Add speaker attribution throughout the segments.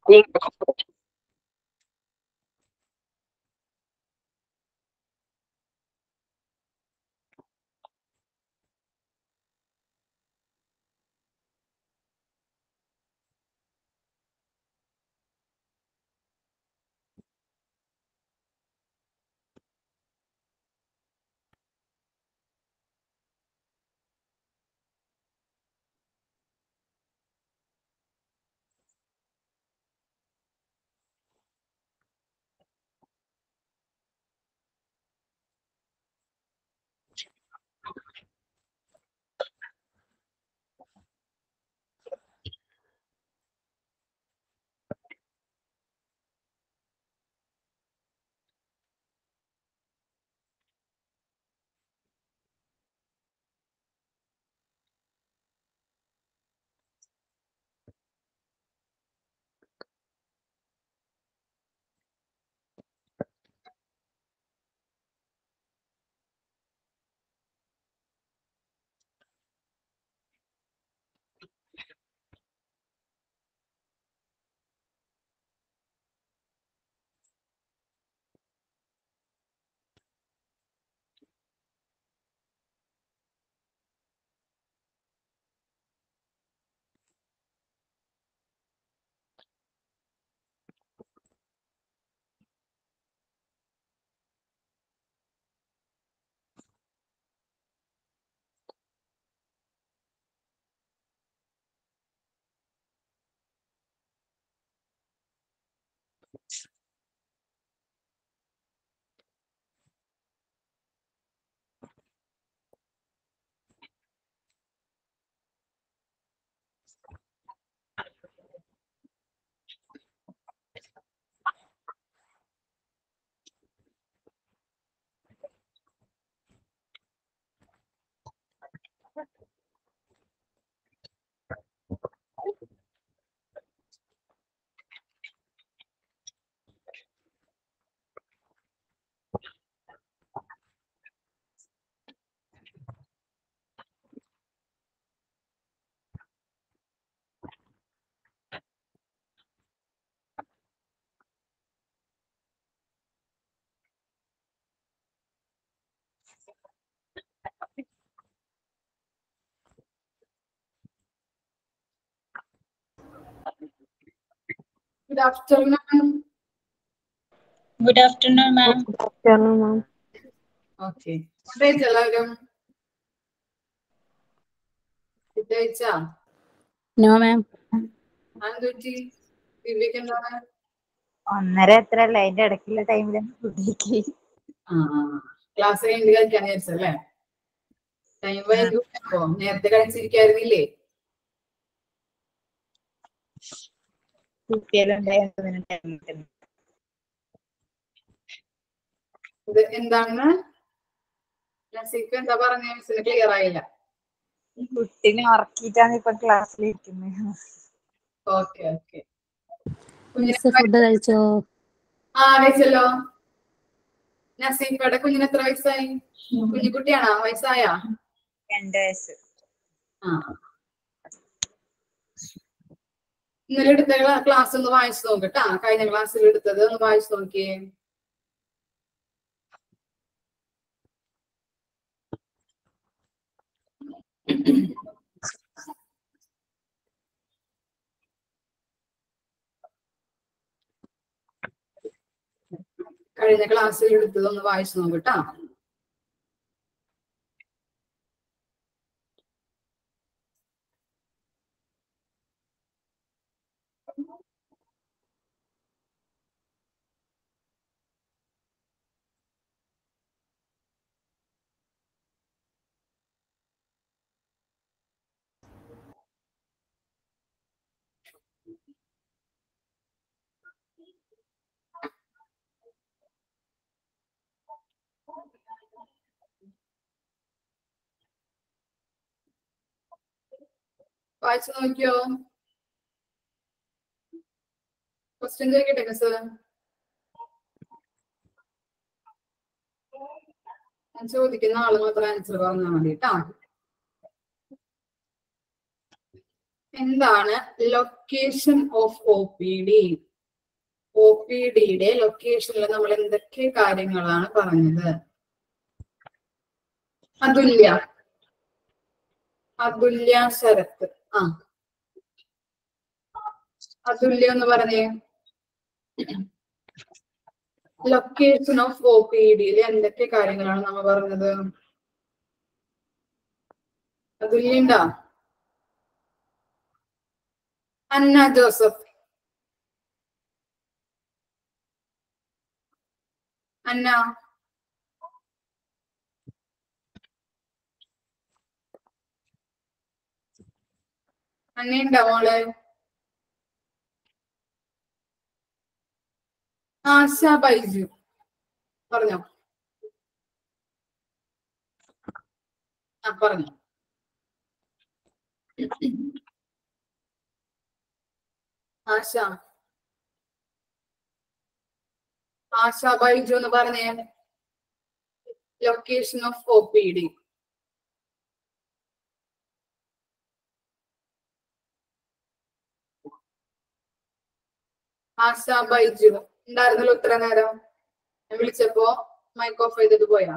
Speaker 1: Good afternoon.
Speaker 2: Good afternoon, ma'am.
Speaker 3: Good afternoon, ma'am.
Speaker 1: Okay. Right, എല്ലാവരും food കഴിച്ചാ?
Speaker 2: No, ma'am.
Speaker 1: എന്തുപറ്റി? ദിവ്യക്ക് എന്താണ്?
Speaker 3: 1:30 എത്രയല്ലേ അതിന്റെ ഇടയ്ക്കുള്ള ടൈമിലാണ് ഫുഡ് കഴിക്കല്.
Speaker 1: ക്ലാസ് കഴിഞ്ഞ് കഴിക്കാൻ വിചാരിച്ചല്ലേ? ടൈം വൈകിപ്പോ നേരത്തെ കഴിച്ചിരിക്കായിരുന്നില്ലേ? ഇത് എന്താണെന്ന് നസീക്ക് എന്താ പറഞ്ഞ മിസ്സിന് ക്ലിയർ ആയില്ല.
Speaker 3: കുട്ടീനെ ഉറക്കിയിട്ടാണ് ഇപ്പൊ ക്ലാസ്സിലിരിക്കുന്നത്.
Speaker 1: Okay okay.
Speaker 2: ഫുഡ് കഴിച്ചോ?
Speaker 1: കഴിച്ചല്ലോ. നസീഫയുടെ കുഞ്ഞിന് എത്ര വയസ്സായി? കുഞ്ഞിക്കുട്ടിയാണോ? വയസ്സായ?
Speaker 3: 2 വയസ്സ്.
Speaker 1: ഇന്നലെ എടുത്ത ക്ലാസ് ഒന്ന് വായിച്ചു നോക്കട്ടാ. കഴിഞ്ഞ ക്ലാസ്സിൽ എടുത്തത് ഒന്ന് വായിച്ചു നോക്കിയേ. കഴിഞ്ഞ ക്ലാസ്സിൽ എടുത്തത് ഒന്ന് വായിച്ചു നോക്കട്ടാ. വായിച്ചു നോക്കിയോ? ക്വസ്റ്റ്യൻ ചോദിക്കട്ടെ മിസ്? ഞാൻ ചോദിക്കുന്ന ആള് മാത്രം ആൻസർ പറഞ്ഞാൽ മതി കേട്ടാ. എന്താണ് location of O P D? O P ഡിയുടെ ലൊക്കേഷനിൽ നമ്മൾ എന്തൊക്കെ കാര്യങ്ങളാണ് പറഞ്ഞത്? അതുല്യ ശരത്ത്. അതുല്യ എന്ന് പറഞ്ഞേ. ലൊക്കേഷൻ ഓഫ് ഒ പി ഡിയിൽ എന്തൊക്കെ കാര്യങ്ങളാണ് നമ്മൾ പറഞ്ഞത്? അതുല്യണ്ടോ? അന്ന ജോസഫ്. അന്ന അന്നയുണ്ടോ മോള്? ആശ ബൈജു പറഞ്ഞോ. പറഞ്ഞോ. ആശ ബൈജു എന്ന് പറഞ്ഞേ. Location of O P D. Asha Baiju ഉണ്ടായിരുന്നല്ലോ ഇത്ര നേരം. ഞാൻ വിളിച്ചപ്പോ മൈക്ക് ഓഫ് ചെയ്തിട്ട് പോയാ?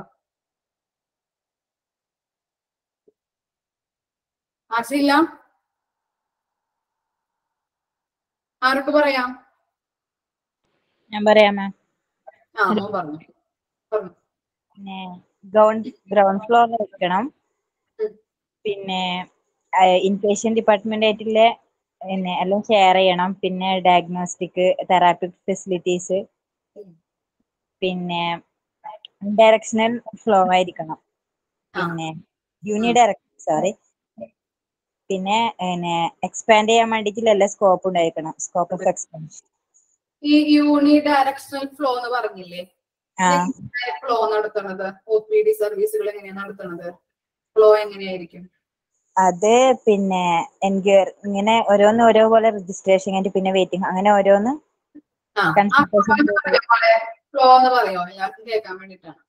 Speaker 1: ആശയില്ല? ആർക്ക് പറയാം?
Speaker 3: ഞാൻ പറയാം മാം.
Speaker 1: പറഞ്ഞു.
Speaker 3: പിന്നെ ഗ്രൗണ്ട് ഫ്ലോറിൽ വെക്കണം. പിന്നെ ഇൻപേഷ്യന്റ് ഡിപ്പാർട്ട്മെന്റ് ആയിട്ടുള്ള പിന്നെ എല്ലാം ഷെയർ ചെയ്യണം. പിന്നെ ഡയഗ്നോസ്റ്റിക് തെറാപ്പി ഫെസിലിറ്റീസ്, പിന്നെ ഡയറക്ഷണൽ ഫ്ലോ ആയിരിക്കണം. പിന്നെ യൂണിഡയറക്ഷൻ പിന്നെ എക്സ്പാൻഡ് ചെയ്യാൻ വേണ്ടിട്ടുള്ള സ്കോപ്പ് ഉണ്ടായിരിക്കണം. Scope of expansion.
Speaker 1: ഈ യൂണി ഡയറക്ഷണൽ ഫ്ലോ എന്ന് പറഞ്ഞില്ലേ, ഫ്ലോ നടത്തുന്നത് ഒ പി ഡി സർവീസുകൾ എങ്ങനെയാണ് നടത്തുന്നത്? ഫ്ലോ എങ്ങനെയായിരിക്കും
Speaker 3: അത്? പിന്നെ ഇങ്ങനെ ഓരോന്ന് ഓരോ പോലെ രജിസ്ട്രേഷൻ കഴിഞ്ഞിട്ട് പിന്നെ വെയിറ്റിംഗ്, അങ്ങനെ ഓരോന്ന്.
Speaker 1: ഫ്ലോ എന്ന് പറയോ? ഞാൻ കേൾക്കാൻ വേണ്ടിട്ടാണ്.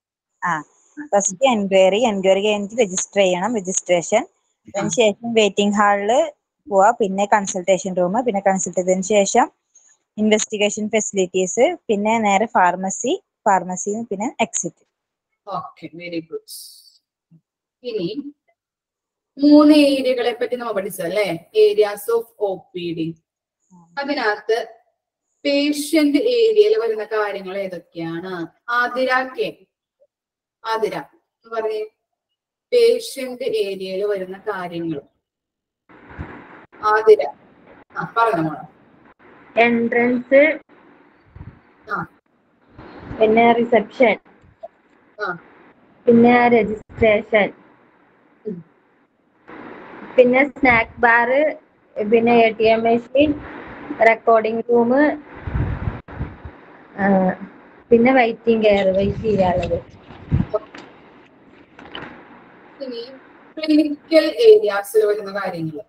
Speaker 3: ഫസ്റ്റ് എൻക്വയറി കഴിഞ്ഞിട്ട് രജിസ്റ്റർ ചെയ്യണം, രജിസ്ട്രേഷൻ. അതിനുശേഷം വെയിറ്റിംഗ് ഹാളില് പോവാ, പിന്നെ കൺസൾട്ടേഷൻ റൂം, പിന്നെ കൺസൾട്ട് ചെയ്തതിനു ശേഷം ഇൻവെസ്റ്റിഗേഷൻ ഫെസിലിറ്റീസ്, പിന്നെ നേരെ ഫാർമസി പിന്നെ എക്സിറ്റ്.
Speaker 1: Okay, very good. ഇനി 3 ഏരിയകളെ പറ്റി നമ്മൾ പഠിച്ചല്ലേ, areas of O P D. അതിനകത്ത് പേഷ്യന്റ് ഏരിയയിൽ വരുന്ന കാര്യങ്ങൾ ഏതൊക്കെയാണ്? ആതിര എന്ന് പറഞ്ഞേ. പേഷ്യന്റ് ഏരിയയിൽ വരുന്ന കാര്യങ്ങൾ ആതിര പറഞ്ഞു.
Speaker 4: എൻട്രൻസ്, പിന്നെ റിസപ്ഷൻ, പിന്നെ രജിസ്ട്രേഷൻ, പിന്നെ സ്നാക്ക് ബാർ, പിന്നെ ATM മെഷീൻ, റെക്കോർഡിംഗ് റൂം, പിന്നെ വെയിറ്റ് ചെയ്യാനുള്ളത്.
Speaker 1: ഇനി ക്ലിനിക്കൽ ഏരിയാസിൽ വരുന്ന കാര്യങ്ങൾ.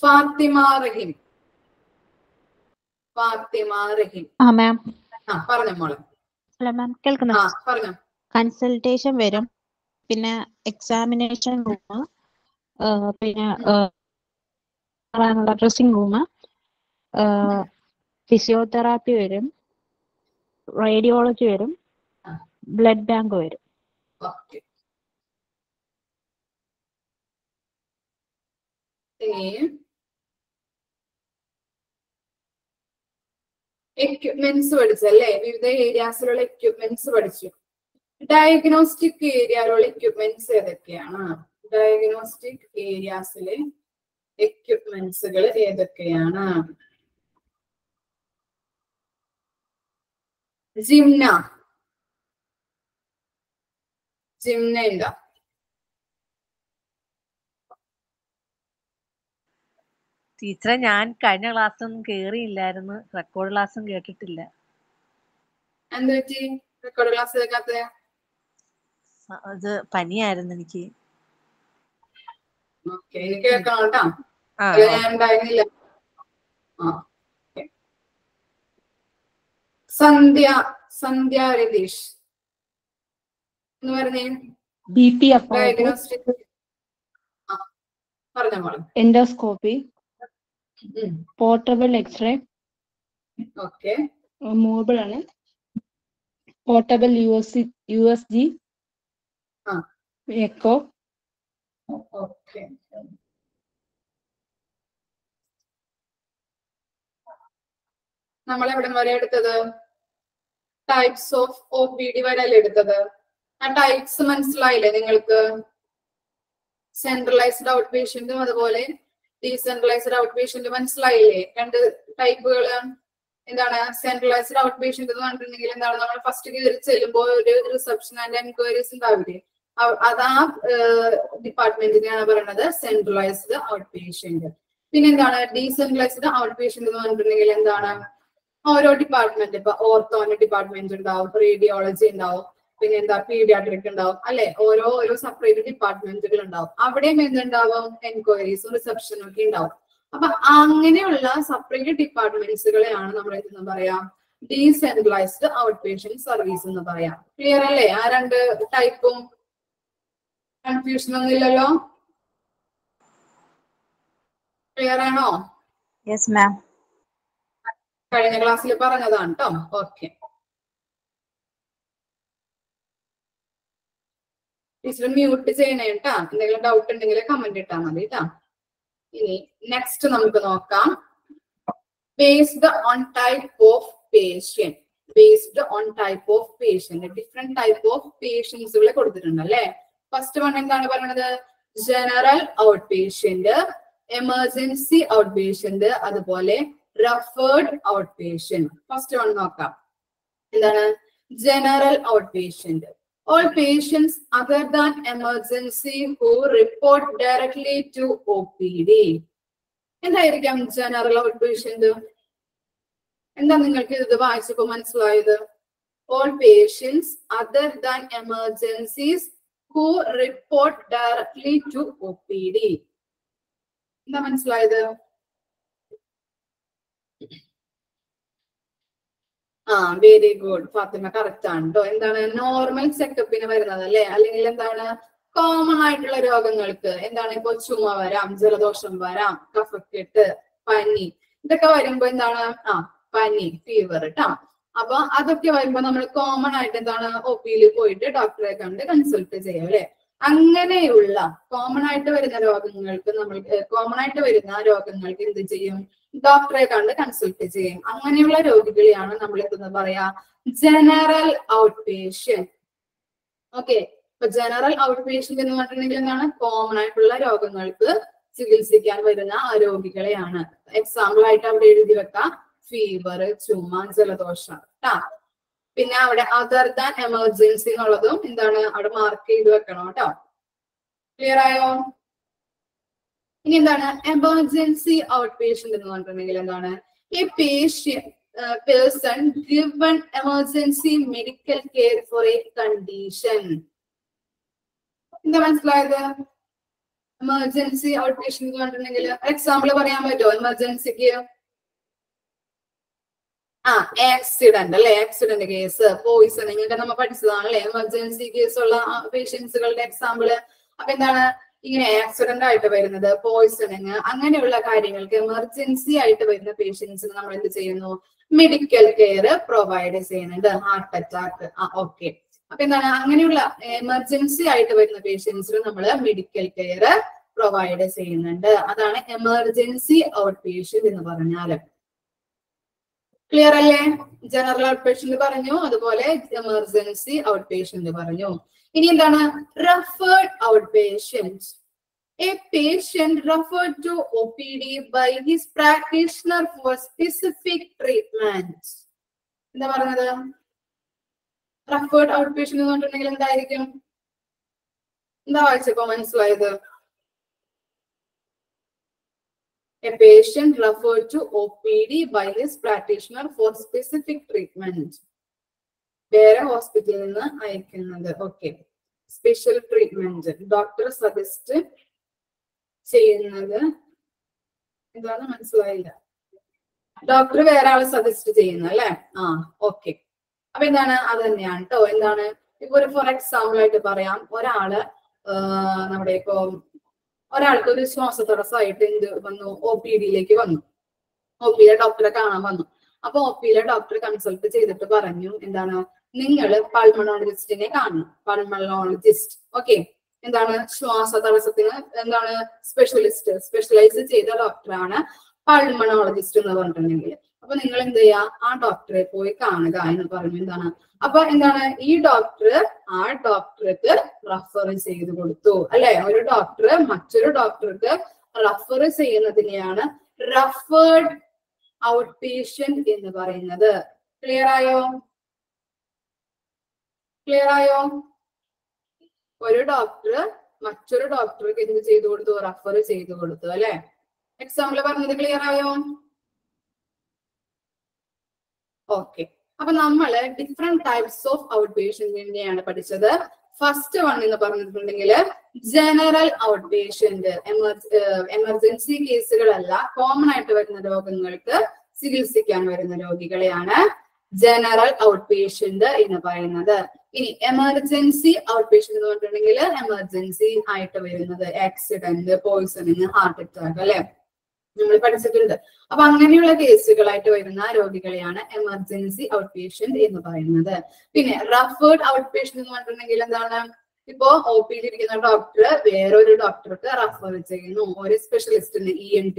Speaker 1: ഫാത്തിമ റഹീം.
Speaker 5: മാം.
Speaker 1: പറഞ്ഞോ മോളെ.
Speaker 5: ഹലോ മാം, കേൾക്കുന്നു?
Speaker 1: പറഞ്ഞോ.
Speaker 5: കൺസൾട്ടേഷൻ വരും, പിന്നെ എക്സാമിനേഷൻ റൂം, പിന്നെ ഡ്രസ്സിംഗ് റൂം, ഫിസിയോതെറാപ്പി വരും, റേഡിയോളജി വരും, ബ്ലഡ് ബാങ്ക് വരും.
Speaker 1: എക്യുപ്മെന്റ്സ് പഠിച്ചല്ലേ, വിവിധ ഏരിയാസിലുള്ള എക്യുപ്മെന്റ്സ് പഠിച്ചു. ഡയഗ്നോസ്റ്റിക് ഏരിയയിലുള്ള എക്യുപ്മെന്റ്സ് ഏതൊക്കെയാണ്? ഡയഗ്നോസ്റ്റിക് ഏരിയാസിലെ എക്യുപ്മെന്റ്സുകൾ ഏതൊക്കെയാണ്? ജിംന ഉണ്ടോ?
Speaker 6: ടീച്ചറെ, ഞാൻ കഴിഞ്ഞ ക്ലാസ്സൊന്നും കേറിയില്ലായിരുന്നു, റെക്കോർഡ് ക്ലാസ്സും കേട്ടിട്ടില്ല.
Speaker 1: എന്ത് പറ്റി റെക്കോർഡ് ക്ലാസ് കേൾക്കാത്ത?
Speaker 6: അത് പനിയായിരുന്നു എനിക്ക്.
Speaker 1: എനിക്ക് കേൾക്കണം കേട്ടോ, ഞാൻ ഉണ്ടായിരുന്നില്ല. സന്ധ്യ രതീഷ് എന്ന് പറഞ്ഞേ.
Speaker 7: BP
Speaker 1: ഡയഗ്നോസ്റ്റിക് പറഞ്ഞോ മോളെ.
Speaker 7: Endoscopy,
Speaker 5: portable x-ray
Speaker 1: okay.
Speaker 5: Movable ആണ്. പോർട്ടബിൾ USG
Speaker 1: ആ.
Speaker 5: എക്കോ.
Speaker 1: ഓക്കെ. നമ്മൾ എവിടെ വരെ എടുത്തത്? ടൈപ്സ് ഓഫ് OPD വരെയല്ലേ എടുത്തത്? ആ ടൈപ്സ് മനസ്സിലായില്ലേ നിങ്ങൾക്ക്? സെൻട്രലൈസ്ഡ് ഔട്ട് പേഷ്യന്റും അതുപോലെ ഡീസെൻട്രലൈസ്ഡ് ഔട്ട് പേഷ്യന്റ് മനസ്സിലായില്ലേ? രണ്ട് ടൈപ്പുകൾ. എന്താണ് സെൻട്രലൈസ്ഡ് ഔട്ട് പേഷ്യന്റ് എന്ന് പറഞ്ഞിട്ടുണ്ടെങ്കിൽ എന്താണ്, നമ്മൾ ഫസ്റ്റ് കയറി ചെല്ലുമ്പോൾ ഒരു റിസപ്ഷൻ ആൻഡ് എൻക്വയറീസ് ഉണ്ടാവില്ലേ, അതാ ഡിപ്പാർട്ട്മെന്റിനെയാണ് പറയുന്നത് സെൻട്രലൈസ്ഡ് ഔട്ട് പേഷ്യന്റ്. പിന്നെ എന്താണ് ഡീസെൻട്രലൈസ്ഡ് ഔട്ട് പേഷ്യന്റ് എന്ന് പറഞ്ഞിട്ടുണ്ടെങ്കിൽ എന്താണ്, ഓരോ ഡിപ്പാർട്ട്മെന്റ്, ഇപ്പൊ ഓർത്തോന്റെ ഡിപ്പാർട്ട്മെന്റ് ഉണ്ടാവും, റേഡിയോളജി ഉണ്ടാവും, പിന്നെ എന്താ പീഡിയാട്രിക് ഉണ്ടാവും അല്ലെ, ഓരോ സെപ്പറേറ്റ് ഡിപ്പാർട്ട്മെന്റുകൾ ഉണ്ടാവും. അവിടെയും എന്തുണ്ടാവും, എൻക്വയറീസും റിസപ്ഷനും ഒക്കെ ഉണ്ടാവും. അപ്പൊ അങ്ങനെയുള്ള സെപ്പറേറ്റ് ഡിപ്പാർട്ട്മെന്റ്സുകളെയാണ് നമ്മൾ എന്തെന്ന് പറയാം, ഡീസെൻട്രലൈസ്ഡ് ഔട്ട് പേഷ്യന്റ് സർവീസ് എന്ന് പറയാം. ക്ലിയർ അല്ലേ? ആ രണ്ട് ടൈപ്പും കൺഫ്യൂഷൻ ഒന്നും ഇല്ലല്ലോ? ക്ലിയർ ആണോ?
Speaker 3: Yes ma'am.
Speaker 1: കഴിഞ്ഞ ക്ലാസ്സിൽ പറഞ്ഞതാണ് കേട്ടോ. ഓക്കെ. ടീച്ചർ മ്യൂട്ട് ചെയ്യണേ കേട്ടാ. എന്തെങ്കിലും ഡൗട്ട് ഉണ്ടെങ്കിൽ കമന്റ് ഇട്ടാൽ മതി കേട്ടാ. ഇനി നെക്സ്റ്റ് നമുക്ക് നോക്കാം. Based on type of patient. Based on type of patient, different type of പേഷ്യൻസുകളെ കൊടുത്തിട്ടുണ്ട് അല്ലെ. ഫസ്റ്റ് വൺ എന്താണ് പറയുന്നത്, general out patient, emergency out patient, അതുപോലെ referred out patient. First one നോക്കാം. എന്താണ് general out patient? All patients other than emergency who report directly to OPD. എന്തായിരിക്കാം general out patient? എന്താ നിങ്ങൾക്ക് ഇത് വായിച്ചപ്പോ മനസ്സിലായത്? All patients other than emergencies who report directly to OPD. എന്താ മനസ്സിലായത്? ആ വെരി ഗുഡ് ഫാത്തിമ, കറക്റ്റ് ആണ് കേട്ടോ. എന്താണ് നോർമൽ ചെക്കപ്പിന് വരുന്നത് അല്ലെ, അല്ലെങ്കിൽ എന്താണ് കോമൺ ആയിട്ടുള്ള രോഗങ്ങൾക്ക്, എന്താണ് ഇപ്പൊ ചുമ വരാം, ജലദോഷം വരാം, കഫക്കെട്ട്, പനി, ഇതൊക്കെ വരുമ്പോ എന്താണ് പനി, ഫീവർ ട്ടാ. അപ്പൊ അതൊക്കെ വരുമ്പോ നമ്മൾ കോമൺ ആയിട്ട് എന്താണ് OPയിൽ പോയിട്ട് ഡോക്ടറെ കണ്ട് കൺസൾട്ട് ചെയ്യാം അല്ലെ. അങ്ങനെയുള്ള കോമൺ ആയിട്ട് വരുന്ന രോഗങ്ങൾക്ക് എന്ത് ചെയ്യും, ഡോക്ടറെ കണ്ട് കൺസൾട്ട് ചെയ്യും. അങ്ങനെയുള്ള രോഗികളെയാണ് നമ്മൾ എന്തെന്ന് പറയാ, ജനറൽ ഔട്ട് പേഷ്യന്റ്. ഓക്കെ. ഇപ്പൊ ജനറൽ ഔട്ട് പേഷ്യന്റ് എന്ന് പറഞ്ഞിട്ടുണ്ടെങ്കിൽ എന്താണ്, കോമൺ ആയിട്ടുള്ള രോഗങ്ങൾക്ക് ചികിത്സിക്കാൻ വരുന്ന ആ രോഗികളെയാണ്. എക്സാമ്പിൾ ആയിട്ട് അവിടെ എഴുതി വെക്കാം, ഫീവർ, ചുമ, ജലദോഷം ട്ടാ. പിന്നെ അവിടെ അതർ ദാൻ എമർജൻസി എന്നുള്ളതും എന്താണ് അവിടെ മാർക്ക് ചെയ്ത് വെക്കണം കേട്ടോ. ക്ലിയർ ആയോ? ഇനി എന്താണ് എമർജൻസി ഔട്ട് പേഷ്യന്റ് എന്ന് പറഞ്ഞിട്ടുണ്ടെങ്കിൽ എന്താണ്, ഈ person given emergency medical care for A condition. എന്താ മനസ്സിലായത്? എമർജൻസി ഔട്ട് പേഷ്യന്റ് എന്ന് പറഞ്ഞിട്ടുണ്ടെങ്കിൽ എക്സാമ്പിൾ പറയാൻ പറ്റുമോ എമർജൻസിക്ക്? ആക്സിഡന്റ് അല്ലെ, ആക്സിഡന്റ് കേസ്, പോയിസണിങ് ഒക്കെ നമ്മൾ പഠിച്ചതാണ് അല്ലെ, എമർജൻസി കേസ് ഉള്ള പേഷ്യൻസുകളുടെ എക്സാമ്പിള്. അപ്പൊ എന്താണ് ഇങ്ങനെ ആക്സിഡന്റ് ആയിട്ട് വരുന്നത്, പോയിസണിങ്, അങ്ങനെയുള്ള കാര്യങ്ങൾക്ക് എമർജൻസി ആയിട്ട് വരുന്ന പേഷ്യൻസിന് നമ്മൾ എന്ത് ചെയ്യുന്നു, മെഡിക്കൽ കെയർ പ്രൊവൈഡ് ചെയ്യുന്നുണ്ട്. Heart attack, okay. അപ്പൊ എന്താണ് അങ്ങനെയുള്ള എമർജൻസി ആയിട്ട് വരുന്ന പേഷ്യൻസിന് നമ്മൾ മെഡിക്കൽ കെയർ പ്രൊവൈഡ് ചെയ്യുന്നുണ്ട്. അതാണ് എമർജൻസി ഔട്ട് പേഷ്യന്റ് എന്ന് പറഞ്ഞാല്. ക്ലിയർ അല്ലേ? ജനറൽ ഔട്ട് പേഷ്യന്റ് പറഞ്ഞു, അതുപോലെ എമർജൻസി ഔട്ട് പേഷ്യന്റ് പറഞ്ഞു. ഇനി എന്താണ് referred out patient? A patient referred to OPD by his practitioner for specific treatment. എന്താ പറഞ്ഞത്? റെഫേർഡ് ഔട്ട് പേഷ്യന്റ് എന്ന് പറഞ്ഞിട്ടുണ്ടെങ്കിൽ എന്തായിരിക്കും? എന്താ വായിച്ചപ്പോ മനസ്സിലായത്? A patient referred to OPD by his practitioner for specific treatment. വേറെ ഹോസ്പിറ്റലിൽ നിന്ന് അയക്കുന്നത്. Okay. Special treatment doctor suggest ചെയ്യുന്നത് എന്താണ് മനസ്സിലായില്ല. ഡോക്ടർ വേറെ ആളെ സജസ്റ്റ് ചെയ്യുന്നു അല്ലെ. ഓക്കെ. അപ്പൊ എന്താണ് അത് തന്നെയാണ് കേട്ടോ. എന്താണ് ഇപ്പൊ ഒരു ഫോർ എക്സാമ്പിൾ ആയിട്ട് പറയാം, നമ്മുടെ ഇപ്പൊ ഒരാൾക്ക് ഒരു ശ്വാസതടസ്സമായിട്ട് എന്ത് വന്നു, OPDയിലേക്ക് വന്നു. OP-യിലെ ഡോക്ടറെ കാണാൻ വന്നു. അപ്പൊ OP-യിലെ ഡോക്ടർ കൺസൾട്ട് ചെയ്തിട്ട് പറഞ്ഞു എന്താണ്, നിങ്ങൾ പൾമണോളജിസ്റ്റിനെ കാണണം. പൾമണോളജിസ്റ്റ് ഓക്കെ, എന്താണ് ശ്വാസതടസ്സത്തിന് എന്താണ് സ്പെഷ്യലൈസ് ചെയ്ത ഡോക്ടറാണ് പൾമണോളജിസ്റ്റ് എന്ന് പറഞ്ഞിട്ടുണ്ടെങ്കിൽ. അപ്പൊ നിങ്ങൾ എന്ത് ചെയ്യാ, ആ ഡോക്ടറെ പോയി കാണുക എന്ന് പറഞ്ഞു. എന്താണ് അപ്പൊ എന്താണ് ഈ ഡോക്ടർ ആ ഡോക്ടർക്ക് റഫർ ചെയ്ത് കൊടുത്തു അല്ലെ. ഒരു ഡോക്ടർ മറ്റൊരു ഡോക്ടർക്ക് റഫർ ചെയ്യുന്നതിനെയാണ് റഫേർഡ് ഔട്ട് പേഷ്യന്റ് എന്ന് പറയുന്നത്. ക്ലിയർ ആയോ? ക്ലിയർ ആയോ? ഒരു ഡോക്ടർ മറ്റൊരു ഡോക്ടർക്ക് എന്ത് ചെയ്തു കൊടുത്തു, റഫർ ചെയ്തു കൊടുത്തു അല്ലെ. എക്സാമ്പിൾ പറഞ്ഞത് ക്ലിയർ ആയോ? ഓക്കെ, അപ്പൊ നമ്മള് ഡിഫറെന്റ് ടൈപ്സ് ഓഫ് ഔട്ട് പേഷ്യന്റിനെയാണ് പഠിച്ചത്. ഫസ്റ്റ് വൺ എന്ന് പറഞ്ഞിട്ടുണ്ടെങ്കിൽ ജനറൽ ഔട്ട് പേഷ്യന്റ്, എമർജൻസി കേസുകളല്ല, കോമൺ ആയിട്ട് വരുന്ന രോഗങ്ങൾക്ക് ചികിത്സിക്കാൻ വരുന്ന രോഗികളെയാണ് ജനറൽ ഔട്ട് പേഷ്യന്റ് എന്ന് പറയുന്നത്. ഇനി എമർജൻസി ഔട്ട് പേഷ്യന്റ് എന്ന് പറഞ്ഞിട്ടുണ്ടെങ്കിൽ എമർജൻസി ആയിട്ട് വരുന്നത് ആക്സിഡന്റ്, പോയിസണിങ്, ഹാർട്ട് അറ്റാക്ക് അല്ലെ, നമ്മൾ പഠിച്ചിട്ടുണ്ട്. അപ്പൊ അങ്ങനെയുള്ള കേസുകളായിട്ട് വരുന്ന രോഗികളെയാണ് എമർജൻസി ഔട്ട് പേഷ്യന്റ് എന്ന് പറയുന്നത്. പിന്നെ റഫേർഡ് ഔട്ട് പേഷ്യന്റ് എന്ന് പറഞ്ഞിട്ടുണ്ടെങ്കിൽ എന്താണ്, ഇപ്പോ OP-യിൽ ഇരിക്കുന്ന ഡോക്ടർ വേറൊരു ഡോക്ടർക്ക് റഫർ ചെയ്യുന്നു. ഒരു സ്പെഷ്യലിസ്റ്റിന് ENT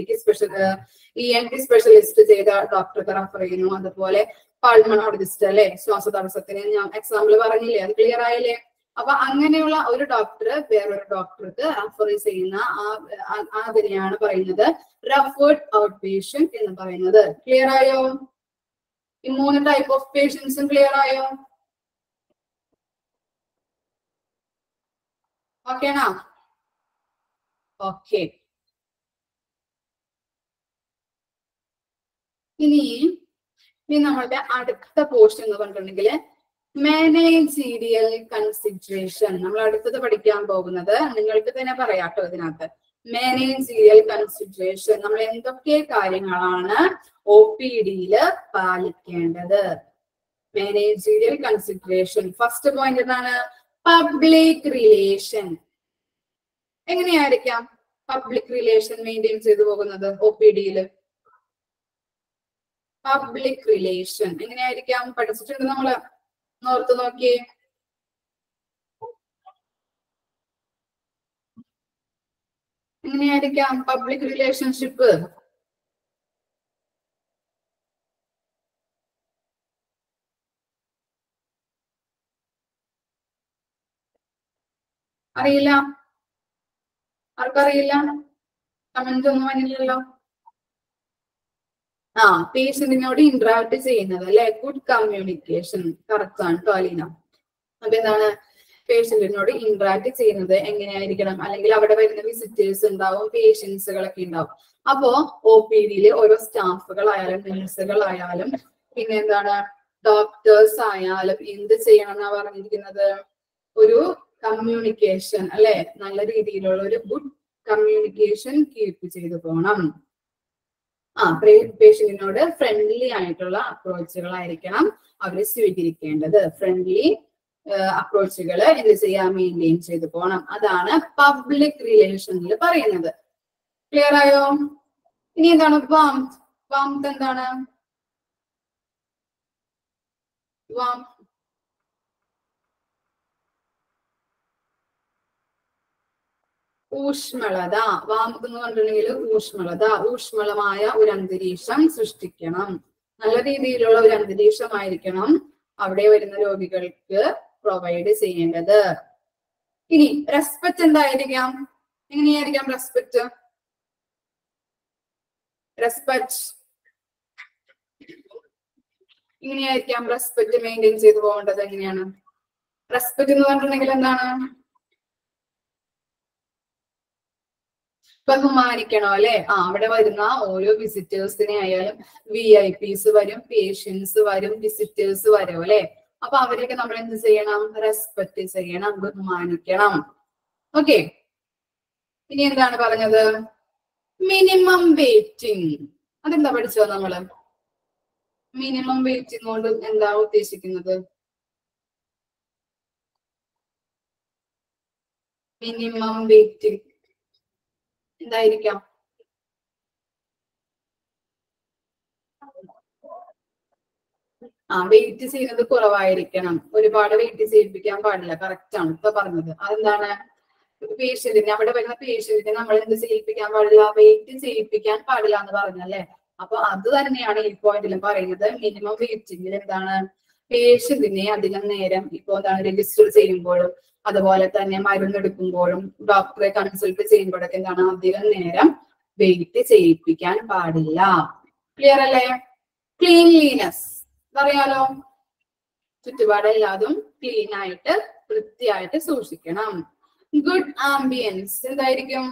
Speaker 1: സ്പെഷ്യലിസ്റ്റ് ചെയ്ത ഡോക്ടർക്ക് റഫർ ചെയ്യുന്നു. അതുപോലെ പൾമണോളജിസ്റ്റ് അല്ലെ, ശ്വാസതടസ്സത്തിന് ഞാൻ എക്സാമ്പിൾ പറഞ്ഞില്ലേ, അത് ക്ലിയർ ആയില്ലേ? അപ്പൊ അങ്ങനെയുള്ള ഒരു ഡോക്ടർ വേറൊരു ഡോക്ടർക്ക് റഫർ ചെയ്യുന്ന അതിനെയാണ് പറയുന്നത് റഫേർഡ് ഔട്ട് പേഷ്യന്റ് എന്ന് പറയുന്നത്. ക്ലിയർ ആയോ? ഈ 3 ടൈപ്പ് ഓഫ് പേഷ്യൻസും ക്ലിയർ ആയോ? ഓക്കേണോ? ഓക്കെ, ഇനി നമ്മളുടെ അടുത്ത പോർഷൻ എന്ന് പറഞ്ഞിട്ടുണ്ടെങ്കിൽ മാനേജീരിയൽ കൺസിഡറേഷൻ. നമ്മൾ അടുത്തത് പഠിക്കാൻ പോകുന്നത് നിങ്ങൾക്ക് തന്നെ പറയാട്ടോ ഇതിനകത്ത്. മാനേജീരിയൽ കൺസിഡറേഷൻ, നമ്മൾ എന്തൊക്കെ കാര്യങ്ങളാണ് OPD-യിൽ പാലിക്കേണ്ടത്? മാനേജീരിയൽ കൺസിഡറേഷൻ ഫസ്റ്റ് പോയിന്റ് എന്താണ്? Public relation. എങ്ങനെയായിരിക്കാം പബ്ലിക് റിലേഷൻ മെയിൻറ്റെയിൻ ചെയ്തു പോകുന്നത് OPD-യിൽ? പബ്ലിക് റിലേഷൻ എങ്ങനെയായിരിക്കാം പഠിച്ചിട്ടുണ്ട് നമ്മള്, ഓർത്ത് നോക്കിയേ. എങ്ങനെയായിരിക്കാം പബ്ലിക് റിലേഷൻഷിപ്പ്? അറിയില്ല? ആർക്കറിയില്ല? കമന്റ് ഒന്നും വന്നില്ലല്ലോ. പേഷ്യന്റിനോട് ഇന്ററാക്ട് ചെയ്യുന്നത് അല്ലെ, ഗുഡ് കമ്മ്യൂണിക്കേഷൻ. കറക്റ്റ് ആണ് കേട്ടോ അലീന. അപ്പൊ എന്താണ് പേഷ്യന്റിനോട് ഇന്ററാക്ട് ചെയ്യുന്നത് എങ്ങനെയായിരിക്കണം? അല്ലെങ്കിൽ അവിടെ വരുന്ന വിസിറ്റേഴ്സ് ഉണ്ടാവും, പേഷ്യൻസുകളൊക്കെ ഉണ്ടാവും. അപ്പോ OPD-യിൽ ഓരോ സ്റ്റാഫുകളായാലും നഴ്സുകളായാലും പിന്നെ എന്താണ് ഡോക്ടേഴ്സ് ആയാലും എന്ത് ചെയ്യണം എന്നാ പറഞ്ഞിരിക്കുന്നത്? ഒരു കമ്മ്യൂണിക്കേഷൻ അല്ലെ, നല്ല രീതിയിലുള്ള ഒരു ഗുഡ് കമ്മ്യൂണിക്കേഷൻ കീപ്പ് ചെയ്തു പോകണം. പേഷ്യന്റിനോട് ഫ്രണ്ട്ലി ആയിട്ടുള്ള അപ്രോച്ചുകളായിരിക്കണം അവർ സ്വീകരിക്കേണ്ടത്. ഫ്രണ്ട്ലി അപ്രോച്ചുകൾ എന്ത് ചെയ്യാൻ മെയിൻറ്റെയിൻ ചെയ്തു പോകണം. അതാണ് പബ്ലിക് റിലേഷനിൽ പറയുന്നത്. ക്ലിയർ ആയോ? ഇനി എന്താണ് വാംത്? വാംത് എന്താണ്? ഊഷ്മളത. വാംത് എന്ന് പറഞ്ഞിട്ടുണ്ടെങ്കിൽ ഊഷ്മളത, ഊഷ്മളമായ ഒരു അന്തരീക്ഷം സൃഷ്ടിക്കണം. നല്ല രീതിയിലുള്ള ഒരു അന്തരീക്ഷമായിരിക്കണം അവിടെ വരുന്ന രോഗികൾക്ക് പ്രൊവൈഡ് ചെയ്യേണ്ടത്. ഇനി റെസ്പെക്ട് എന്തായിരിക്കാം? എങ്ങനെയായിരിക്കാം റെസ്പെക്ട്? ഇങ്ങനെയായിരിക്കാം റെസ്പെക്ട് മെയിൻറ്റെയിൻ ചെയ്തു പോകേണ്ടത്. എങ്ങനെയാണ് റെസ്പെക്ട് എന്ന് പറഞ്ഞിട്ടുണ്ടെങ്കിൽ? എന്താണ്? ബഹുമാനിക്കണോ അല്ലെ. അവിടെ വരുന്ന ഓരോ വിസിറ്റേഴ്സിനെ ആയാലും VIPs വരും, പേഷ്യൻസ് വരും, വിസിറ്റേഴ്സ് വരും അല്ലെ. അപ്പൊ അവരെയൊക്കെ നമ്മൾ എന്ത് ചെയ്യണം? റെസ്പെക്ട് ചെയ്യണം, ബഹുമാനിക്കണം. ഓക്കെ, ഇനി എന്താണ് പറഞ്ഞത്? Minimum waiting. അതെന്താ പഠിച്ചത് നമ്മള്? മിനിമം വെയിറ്റിംഗ് കൊണ്ട് എന്താ ഉദ്ദേശിക്കുന്നത്? മിനിമം വെയിറ്റിംഗ് എന്തായിരിക്കാം? വെയിറ്റ് ചെയ്യുന്നത് കുറവായിരിക്കണം, ഒരുപാട് വെയിറ്റ് ചെയ്യിപ്പിക്കാൻ പാടില്ല. കറക്റ്റ് ആണ് ഇപ്പൊ പറഞ്ഞത്. അതെന്താണ് പേഷ്യന്റിനെ, അവിടെ വരുന്ന പേഷ്യന്റിനെ നമ്മൾ എന്ത് ചെയ്യിപ്പിക്കാൻ പാടില്ല, വെയിറ്റ് ചെയ്യിപ്പിക്കാൻ പാടില്ല എന്ന് പറഞ്ഞല്ലേ. അപ്പൊ അത് തന്നെയാണ് ഈ പോയിന്റിലും പറയുന്നത്. മിനിമം വെയിറ്റിംഗിൽ എന്താണ് പേഷ്യന്റിനെ അധികം നേരം ഇപ്പൊ എന്താണ് രജിസ്റ്റർ ചെയ്യുമ്പോഴും അതുപോലെ തന്നെ മരുന്നെടുക്കുമ്പോഴും ഡോക്ടറെ കൺസൾട്ട് ചെയ്യുമ്പോഴൊക്കെ എന്താണ് അധികം നേരം വെയിറ്റ് ചെയ്യിപ്പിക്കാൻ പാടില്ല. ക്ലിയർ അല്ലേ? ക്ലീൻലിനെസ് അറിയാലോ, ചുറ്റുപാടെല്ലാതും ക്ലീൻ ആയിട്ട് വൃത്തിയായിട്ട് സൂക്ഷിക്കണം. ഗുഡ് ആംബിയൻസ് എന്തായിരിക്കും?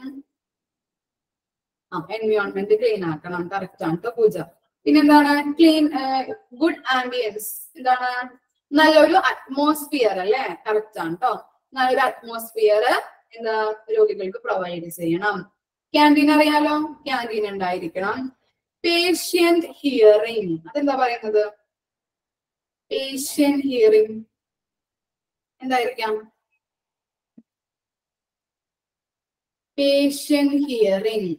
Speaker 1: എൻവയോൺമെന്റ് ക്ലീൻ ആക്കണം. കറക്റ്റ് ആണ് കേട്ടോ പൂജ. പിന്നെന്താണ് ക്ലീൻ ഗുഡ് ആംബിയൻസ് എന്താണ്? നല്ലൊരു അറ്റ്മോസ്ഫിയർ അല്ലെ? കറക്റ്റ് ആണ് കേട്ടോ. നല്ലൊരു അറ്റ്മോസ്ഫിയർ എന്താ രോഗികൾക്ക് പ്രൊവൈഡ് ചെയ്യണം. ക്യാൻറ്റീൻ അറിയാലോ, ക്യാൻറ്റീൻ ഉണ്ടായിരിക്കണം. പേഷ്യന്റ് ഹിയറിംഗ് അതെന്താ പറയുന്നത്? പേഷ്യന്റ് ഹിയറിംഗ് എന്തായിരിക്കാം? പേഷ്യന്റ് ഹിയറിംഗ്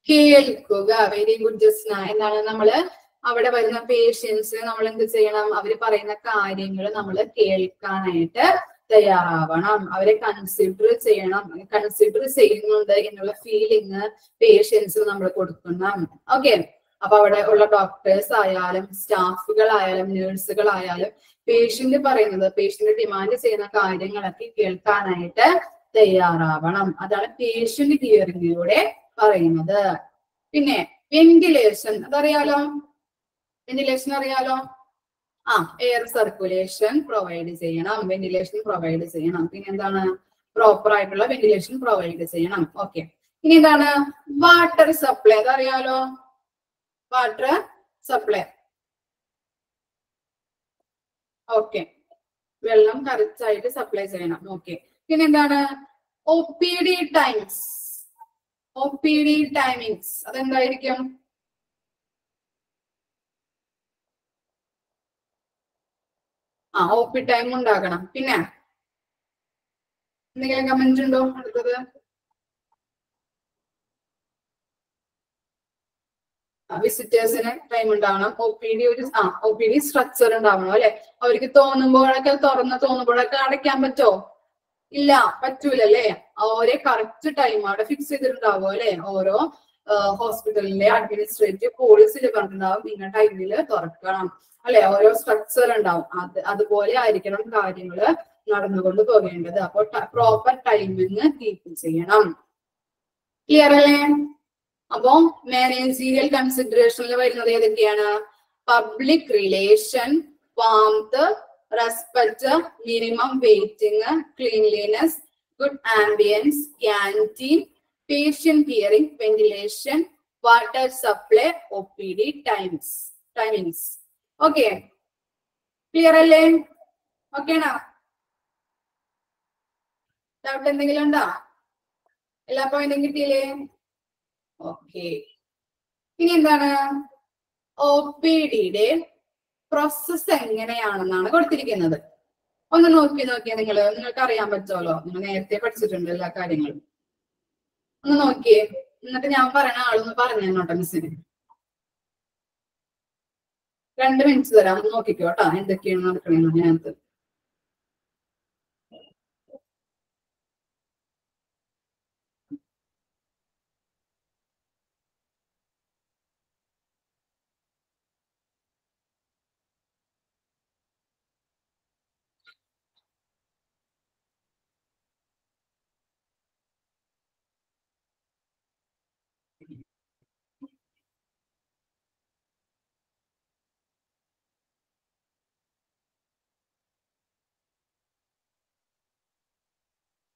Speaker 1: കേൾക്കുക. Very good Jasna. എന്താണ് നമ്മള് അവിടെ വരുന്ന പേഷ്യൻസ് നമ്മൾ എന്ത് ചെയ്യണം? അവര് പറയുന്ന കാര്യങ്ങൾ നമ്മൾ കേൾക്കാനായിട്ട് തയ്യാറാവണം. അവരെ കൺസിഡർ ചെയ്യണം. കൺസിഡർ ചെയ്യുന്നുണ്ട് എന്നുള്ള ഫീലിംഗ് പേഷ്യൻസിന് നമ്മൾ കൊടുക്കണം. ഓക്കെ. അപ്പൊ അവിടെ ഉള്ള ഡോക്ടേഴ്സ് ആയാലും സ്റ്റാഫുകളായാലും നഴ്സുകളായാലും പേഷ്യന്റ് പറയുന്നത്, പേഷ്യന്റ് ഡിമാൻഡ് ചെയ്യുന്ന കാര്യങ്ങളൊക്കെ കേൾക്കാനായിട്ട് തയ്യാറാവണം. അതാണ് പേഷ്യന്റ് ഹിയറിംഗിലൂടെ പറയുന്നത്. പിന്നെ വെന്റിലേഷൻ അതറിയാലോ, വെന്റിലേഷൻ അറിയാലോ. എയർ സർക്കുലേഷൻ പ്രൊവൈഡ് ചെയ്യണം, വെന്റിലേഷൻ പ്രൊവൈഡ് ചെയ്യണം. പിന്നെ എന്താണ്? പ്രോപ്പർ ആയിട്ടുള്ള വെന്റിലേഷൻ പ്രൊവൈഡ് ചെയ്യണം. ഓക്കെ. ഇനി എന്താണ്? വാട്ടർ സപ്ലൈ അതറിയാലോ, വാട്ടർ സപ്ലൈ. ഓക്കെ, വെള്ളം കറക്റ്റ് ആയിട്ട് സപ്ലൈ ചെയ്യണം. ഓക്കെ. പിന്നെ എന്താണ്? OPD ടൈംസ്, OPD ടൈമിങ്സ് അതെന്തായിരിക്കും? OP ടൈം ഉണ്ടാകണം. പിന്നെ എന്തെങ്കിലും കമന്റ് ഉണ്ടോ? അടുത്തത് വിസിറ്റേഴ്സിന് ടൈം ഉണ്ടാവണം. OPD ഒരു OPD സ്ട്രക്ചർ ഉണ്ടാവണം അല്ലെ? അവർക്ക് തോന്നുമ്പോഴൊക്കെ തോന്നുമ്പോഴൊക്കെ അടയ്ക്കാൻ പറ്റോ? ഇല്ല, പറ്റൂലല്ലേ. ഓരോ കറക്റ്റ് ടൈം അവിടെ ഫിക്സ് ചെയ്തിട്ടുണ്ടാവും അല്ലെ? ഓരോ ഹോസ്പിറ്റലിന്റെ അഡ്മിനിസ്ട്രേറ്റീവ് പോളിസിയിൽ പറഞ്ഞിട്ടുണ്ടാവും ഇന്ന ടൈമില് തുറക്കണം അല്ലെ? ഓരോ സ്ട്രക്ചർ ഉണ്ടാവും. അതുപോലെ ആയിരിക്കണം കാര്യങ്ങള് നടന്നുകൊണ്ട് പോകേണ്ടത്. അപ്പോൾ പ്രോപ്പർ ടൈമിങ് കീപ്പ് ചെയ്യണം. ക്ലിയർ അല്ലേ? അപ്പോ മാനേജീരിയൽ കൺസിഡറേഷനിൽ വരുന്നത് ഏതൊക്കെയാണ്? Public relation, warmth, respect, minimum waiting, cleanliness, good ambience, canteen, patient hearing, ventilation, water supply, OPD timings. Okay, clear അല്ലേ? ഓക്കേണോ? ഡൗട്ട് എന്തെങ്കിലും ഉണ്ടോ? എല്ലാ പോയിന്റും കിട്ടിയില്ലേ? ഓക്കെ. ഇനി എന്താണ്? OPDയുടെ പ്രോസസ് എങ്ങനെയാണെന്നാണ് കൊടുത്തിരിക്കുന്നത്. ഒന്ന് നോക്കിയാൽ നിങ്ങൾക്ക് അറിയാൻ പറ്റുമല്ലോ. നിങ്ങൾ നേരത്തെ പഠിച്ചിട്ടുണ്ട് എല്ലാ കാര്യങ്ങളും. ഒന്ന് നോക്കിയേ, എന്നിട്ട് ഞാൻ പറയുന്ന ആളൊന്ന് പറഞ്ഞു തന്നോട്ടെ മിസ്സിന്. 2 മിനിറ്റ് തരാം, ഒന്ന് നോക്കിക്കോട്ടോ എന്തൊക്കെയാണ് നടക്കണെന്ന്. ഞാനത്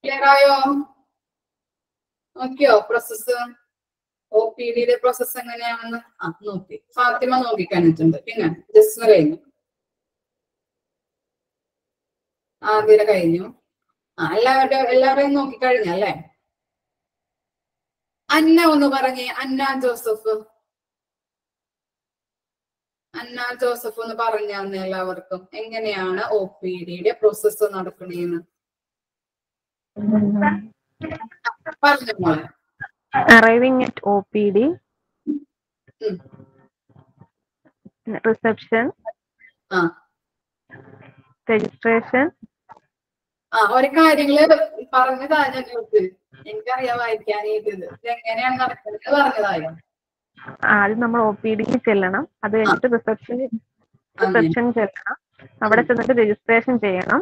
Speaker 1: ക്ലിയർ ആയോ? നോക്കിയോ പ്രോസസ്? OPDയുടെ പ്രോസസ് എങ്ങനെയാണെന്ന് നോക്കി. ഫാത്തിമ നോക്കിക്കാനിട്ടുണ്ട്. പിന്നെ ജസ്ന കഴിഞ്ഞു, ആതിര കഴിഞ്ഞു. എല്ലാവരെയും നോക്കിക്കഴിഞ്ഞല്ലേ? അന്ന ഒന്ന് പറഞ്ഞേ, അന്ന ജോസഫ് ഒന്ന് പറഞ്ഞു തന്നെ എല്ലാവർക്കും എങ്ങനെയാണ് OPDയുടെ പ്രോസസ് നടക്കണേന്ന് പറഞ്ഞു മോളെ.
Speaker 7: Arriving at OPD, reception,
Speaker 1: ആ
Speaker 7: രജിസ്ട്രേഷൻ,
Speaker 1: ഒരു കാര്യങ്ങള് പറഞ്ഞതാ ഞങ്ങൾക്ക്. എനിക്കറിയാൻ വായിക്കാനായിട്ട് ഇത് എങ്ങനെയാണ് നടക്കുന്നത് പറഞ്ഞതായോ?
Speaker 7: ആദ്യം നമ്മൾ OPD ചെല്ലണം. അത് കഴിഞ്ഞിട്ട് റിസപ്ഷൻ ചെല്ലണം. അവിടെ ചെന്നിട്ട് രജിസ്ട്രേഷൻ ചെയ്യണം.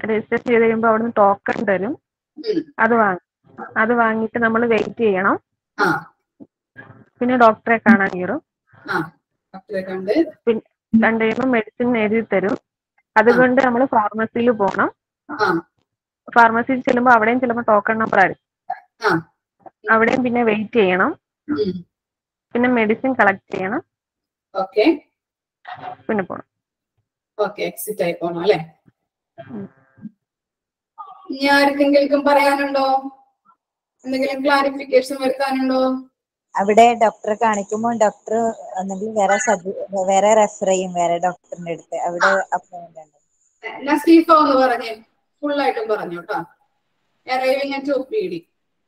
Speaker 7: രജിസ്ട്രേഷൻ ചെയ്ത് കഴിയുമ്പോൾ അവിടുന്ന് ടോക്കൺ തരും. അത് വാങ്ങിയിട്ട് നമ്മൾ വെയിറ്റ് ചെയ്യണം. പിന്നെ ഡോക്ടറെ കാണാൻ കയറും. പിന്നെ കണ്ടു കഴിയുമ്പോൾ മെഡിസിൻ എഴുതി തരും. അതുകൊണ്ട് നമ്മൾ ഫാർമസിയിൽ പോകണം. ഫാർമസിയിൽ ചെല്ലുമ്പോൾ അവിടെയും ചിലപ്പോൾ ടോക്കൺ നമ്പർ ആയിരിക്കും. അവിടെയും പിന്നെ വെയിറ്റ് ചെയ്യണം. പിന്നെ മെഡിസിൻ കളക്ട് ചെയ്യണം. പിന്നെ പോണം.
Speaker 1: എക്സിറ്റ് ആയി പോണം അല്ലെ? ഇനി ആർക്കെങ്കിലും പറയാനുണ്ടോ? എന്തെങ്കിലും ക്ലാരിഫിക്കേഷൻ വരുത്താനുണ്ടോ?
Speaker 3: അവിടെ ഡോക്ടറെ കാണിക്കുമ്പോൾ ഡോക്ടർ ഒന്നെങ്കിൽ വേറെ റെഫർ ചെയ്യും വേറെ ഡോക്ടറിന്റെ അടുത്ത്. അവിടെ അപ്പോയിന്റ് ഉണ്ട്.
Speaker 1: നസീഫ എന്ന് പറഞ്ഞേ, ഫുൾ ആയിട്ടും പറഞ്ഞു കേട്ടോ. അറൈവിംഗ് അറ്റ് OPD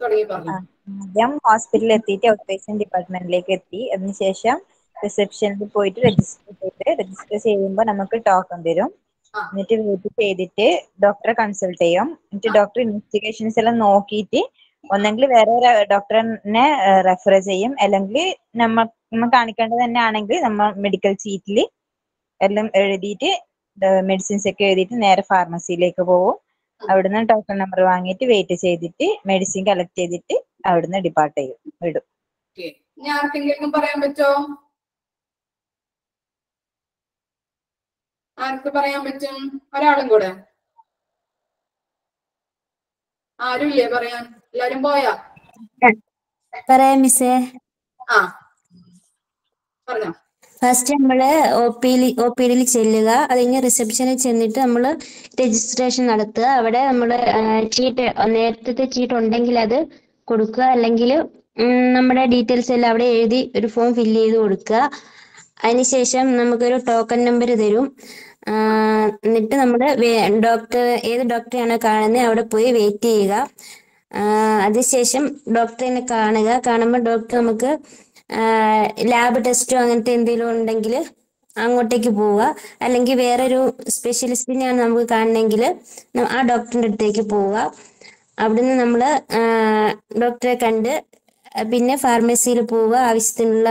Speaker 1: തുടങ്ങി പറഞ്ഞു.
Speaker 3: ആദ്യം ഹോസ്പിറ്റലിൽ എത്തിയിട്ട് ഔട്ട് പേഷ്യന്റ് ഡിപ്പാർട്ട്മെന്റിലേക്ക് എത്തി. അതിനുശേഷം റിസപ്ഷനിൽ പോയിട്ട് രജിസ്റ്റർ ചെയ്യുമ്പോൾ നമുക്ക് ടോക്കൺ തരും. എന്നിട്ട് വെയിറ്റ് ചെയ്തിട്ട് ഡോക്ടറെ കൺസൾട്ട് ചെയ്യും. എന്നിട്ട് ഡോക്ടർ ഇൻവെസ്റ്റിഗേഷൻസ് എല്ലാം നോക്കിയിട്ട് ഒന്നെങ്കിൽ വേറെ ഡോക്ടറിനെ റെഫർ ചെയ്യും, അല്ലെങ്കിൽ നമ്മൾ കാണിക്കേണ്ടത് തന്നെ ആണെങ്കിൽ നമ്മൾ മെഡിക്കൽ സീറ്റിൽ എല്ലാം എഴുതിയിട്ട് മെഡിസിൻസ് ഒക്കെ എഴുതിയിട്ട് നേരെ ഫാർമസിയിലേക്ക് പോകും. അവിടുന്ന് ടോക്കൺ നമ്പർ വാങ്ങിയിട്ട് വെയിറ്റ് ചെയ്തിട്ട് മെഡിസിൻ കളക്ട് ചെയ്തിട്ട് അവിടുന്ന് ഡിപ്പാർട്ട് ചെയ്യും, വിടും.
Speaker 1: ആർക്കെങ്കിലും പറയാൻ പറ്റോ? ആർക്ക് പറയാൻ പറ്റും? ഒരാളും കൂടെ. ആരുമില്ലേ പറയാൻ? എല്ലാരും പോയാ?
Speaker 2: പറയാം മിസ്സേ.
Speaker 1: പറഞ്ഞോ.
Speaker 2: ഫസ്റ്റ് നമ്മള് OPD ചെല്ലുക. അത് കഴിഞ്ഞ് റിസപ്ഷനിൽ ചെന്നിട്ട് നമ്മൾ രജിസ്ട്രേഷൻ നടത്തുക. അവിടെ നമ്മൾ നേരത്തെ ചീട്ട് ഉണ്ടെങ്കിൽ അത് കൊടുക്കുക, അല്ലെങ്കിൽ നമ്മുടെ ഡീറ്റെയിൽസ് എല്ലാം അവിടെ എഴുതി ഒരു ഫോം ഫില്ല് ചെയ്ത് കൊടുക്കുക. അതിനുശേഷം നമുക്കൊരു ടോക്കൺ നമ്പർ തരും. എന്നിട്ട് നമ്മൾ ഏത് ഡോക്ടറെയാണോ കാണുന്നത് അവിടെ പോയി വെയിറ്റ് ചെയ്യുക. അതിനുശേഷം ഡോക്ടറിനെ കാണുമ്പോൾ ഡോക്ടർ നമുക്ക് ലാബ് ടെസ്റ്റോ അങ്ങനത്തെ എന്തെങ്കിലും ഉണ്ടെങ്കിൽ അങ്ങോട്ടേക്ക് പോവുക. അല്ലെങ്കിൽ വേറൊരു സ്പെഷ്യലിസ്റ്റിനെയാണ് നമുക്ക് കാണണമെങ്കിൽ ആ ഡോക്ടറിൻ്റെ അടുത്തേക്ക് പോവുക. അവിടുന്ന് നമ്മൾ ഡോക്ടറെ കണ്ട് പിന്നെ ഫാർമസിയിൽ പോവുക. ആവശ്യത്തിനുള്ള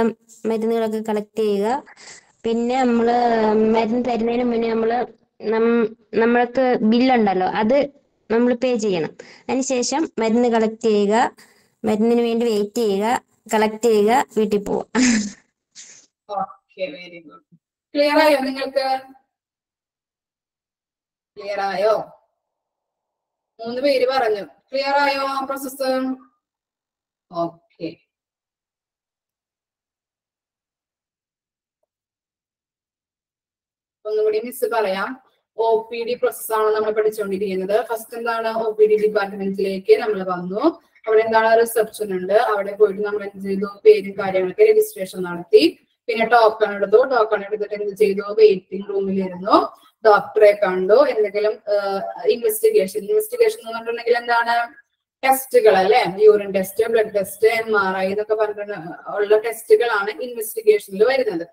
Speaker 2: മരുന്നുകളൊക്കെ കളക്ട് ചെയ്യുക. പിന്നെ നമ്മൾ മരുന്ന് തരുന്നതിന് മുന്നേ നമ്മൾക്ക് ബില്ലുണ്ടല്ലോ, അത് നമ്മൾ പേ ചെയ്യണം. അതിനുശേഷം മരുന്ന് കളക്ട് ചെയ്യുക, മരുന്നിന് വേണ്ടി വെയിറ്റ് ചെയ്യുക, കളക്ട് ചെയ്യുക, വീട്ടിൽ പോവുക.
Speaker 1: Very good. ക്ലിയർ ആയോ നിങ്ങൾക്ക്? ക്ലിയർ ആയോ? 3 പേര് പറഞ്ഞു. ക്ലിയർ ആയോ ആ പ്രോസസ്? ഓക്കെ. ഒന്നുകൂടി മിസ് പറയാം. OPD പ്രോസസ് ആണ് നമ്മൾ പഠിച്ചുകൊണ്ടിരിക്കുന്നത്. ഫസ്റ്റ് എന്താണ്? OPD ഡിപ്പാർട്ട്മെന്റിലേക്ക് നമ്മൾ വന്നു. അവിടെ എന്താണ്? റിസപ്ഷൻ ഉണ്ട്. അവിടെ പോയിട്ട് നമ്മൾ എന്ത് ചെയ്തു? പേരും കാര്യങ്ങളൊക്കെ രജിസ്ട്രേഷൻ നടത്തി. പിന്നെ ടോക്കൺ എടുത്തു. ടോക്കൺ എടുത്തിട്ട് എന്ത് ചെയ്തു? വെയിറ്റിംഗ് റൂമിലിരുന്നു. ഡോക്ടറെ കണ്ടു. എന്തെങ്കിലും ഇൻവെസ്റ്റിഗേഷൻ എന്ന് പറഞ്ഞിട്ടുണ്ടെങ്കിൽ എന്താണ്? ടെസ്റ്റുകൾ അല്ലെ? Urine test, blood test, MRI എന്നൊക്കെ പറഞ്ഞിട്ട് ഉള്ള ടെസ്റ്റുകളാണ് ഇൻവെസ്റ്റിഗേഷനിൽ വരുന്നത്.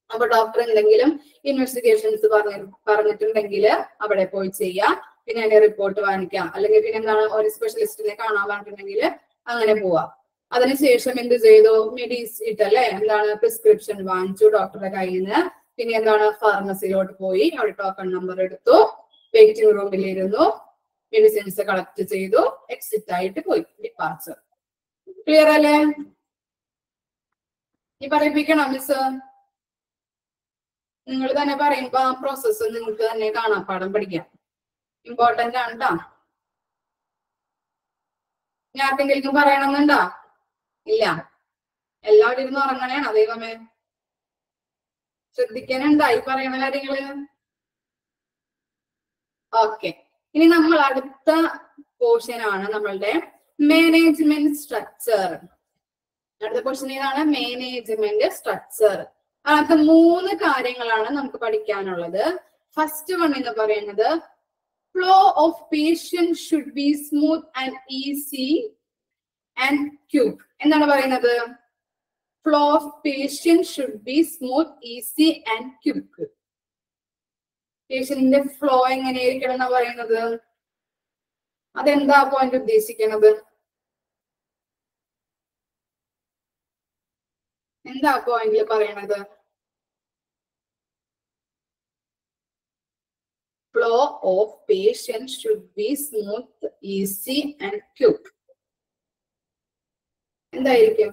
Speaker 1: അപ്പൊ ഡോക്ടർ എന്തെങ്കിലും ഇൻവെസ്റ്റിഗേഷൻസ് പറഞ്ഞിട്ടുണ്ടെങ്കിൽ അവിടെ പോയി ചെയ്യാം. പിന്നെ അതിന്റെ റിപ്പോർട്ട് വാങ്ങിക്കാം. അല്ലെങ്കിൽ പിന്നെ എന്താണ്? ഒരു സ്പെഷ്യലിസ്റ്റിനെ കാണാൻ പറഞ്ഞിട്ടുണ്ടെങ്കിൽ അങ്ങനെ പോവാം. അതിനുശേഷം എന്ത് ചെയ്തു? മെഡിസിൻ അല്ലെ? എന്താണ്? പ്രിസ്ക്രിപ്ഷൻ വാങ്ങിച്ചു ഡോക്ടറുടെ കയ്യിൽ നിന്ന്. പിന്നെ എന്താണ്? ഫാർമസിയിലോട്ട് പോയി. അവിടെ ടോക്കൺ നമ്പർ എടുത്തു. വെയിറ്റിംഗ് റൂമിലിരുന്നു. മെഡിസിൻസ് കളക്ട് ചെയ്തു. എക്സിറ്റ് ആയിട്ട് പോയി. ഡിപ്പാർച്ചർ. ക്ലിയർ അല്ലേ? ഈ പറയിപ്പിക്കണം മിസ്. നിങ്ങൾ തന്നെ പറയുമ്പോ ആ പ്രോസസ്സ് നിങ്ങൾക്ക് തന്നെ കാണാപ്പാഠം പഠിക്കാം. ഇമ്പോർട്ടന്റ് ആണ് കേട്ടോ. ഞാൻ ആർക്കെങ്കിലും പറയണമെന്നുണ്ടോ? ഇല്ല. എല്ലാവരും ഇരുന്ന് ഉറങ്ങണേണോ? ദൈവമേ, ശ്രദ്ധിക്കാനുണ്ടോ ഈ പറയുന്ന കാര്യങ്ങള്? ഓക്കെ. ഇനി നമ്മൾ അടുത്ത പോർഷൻ ആണ് നമ്മളുടെ മാനേജ്മെന്റ് സ്ട്രക്ചർ. അടുത്ത പോർഷൻ ഏതാണ്? Management structure. അത് 3 കാര്യങ്ങളാണ് നമുക്ക് പഠിക്കാനുള്ളത്. ഫസ്റ്റ് വൺ എന്ന് പറയുന്നത് flow of patient should be smooth and easy and quick. എന്താണ് പറയുന്നത്? Flow of patient should be smooth, easy and quick. പേഷ്യന്റിന്റെ ഫ്ലോ എങ്ങനെയായിരിക്കണം എന്നാ പറയുന്നത്? അതെന്താ പോയിന്റ് ഉദ്ദേശിക്കുന്നത്? എന്താ പോയിന്റിൽ പറയണത്? Flow of patient should be smooth, easy and quick. എന്തായിരിക്കും?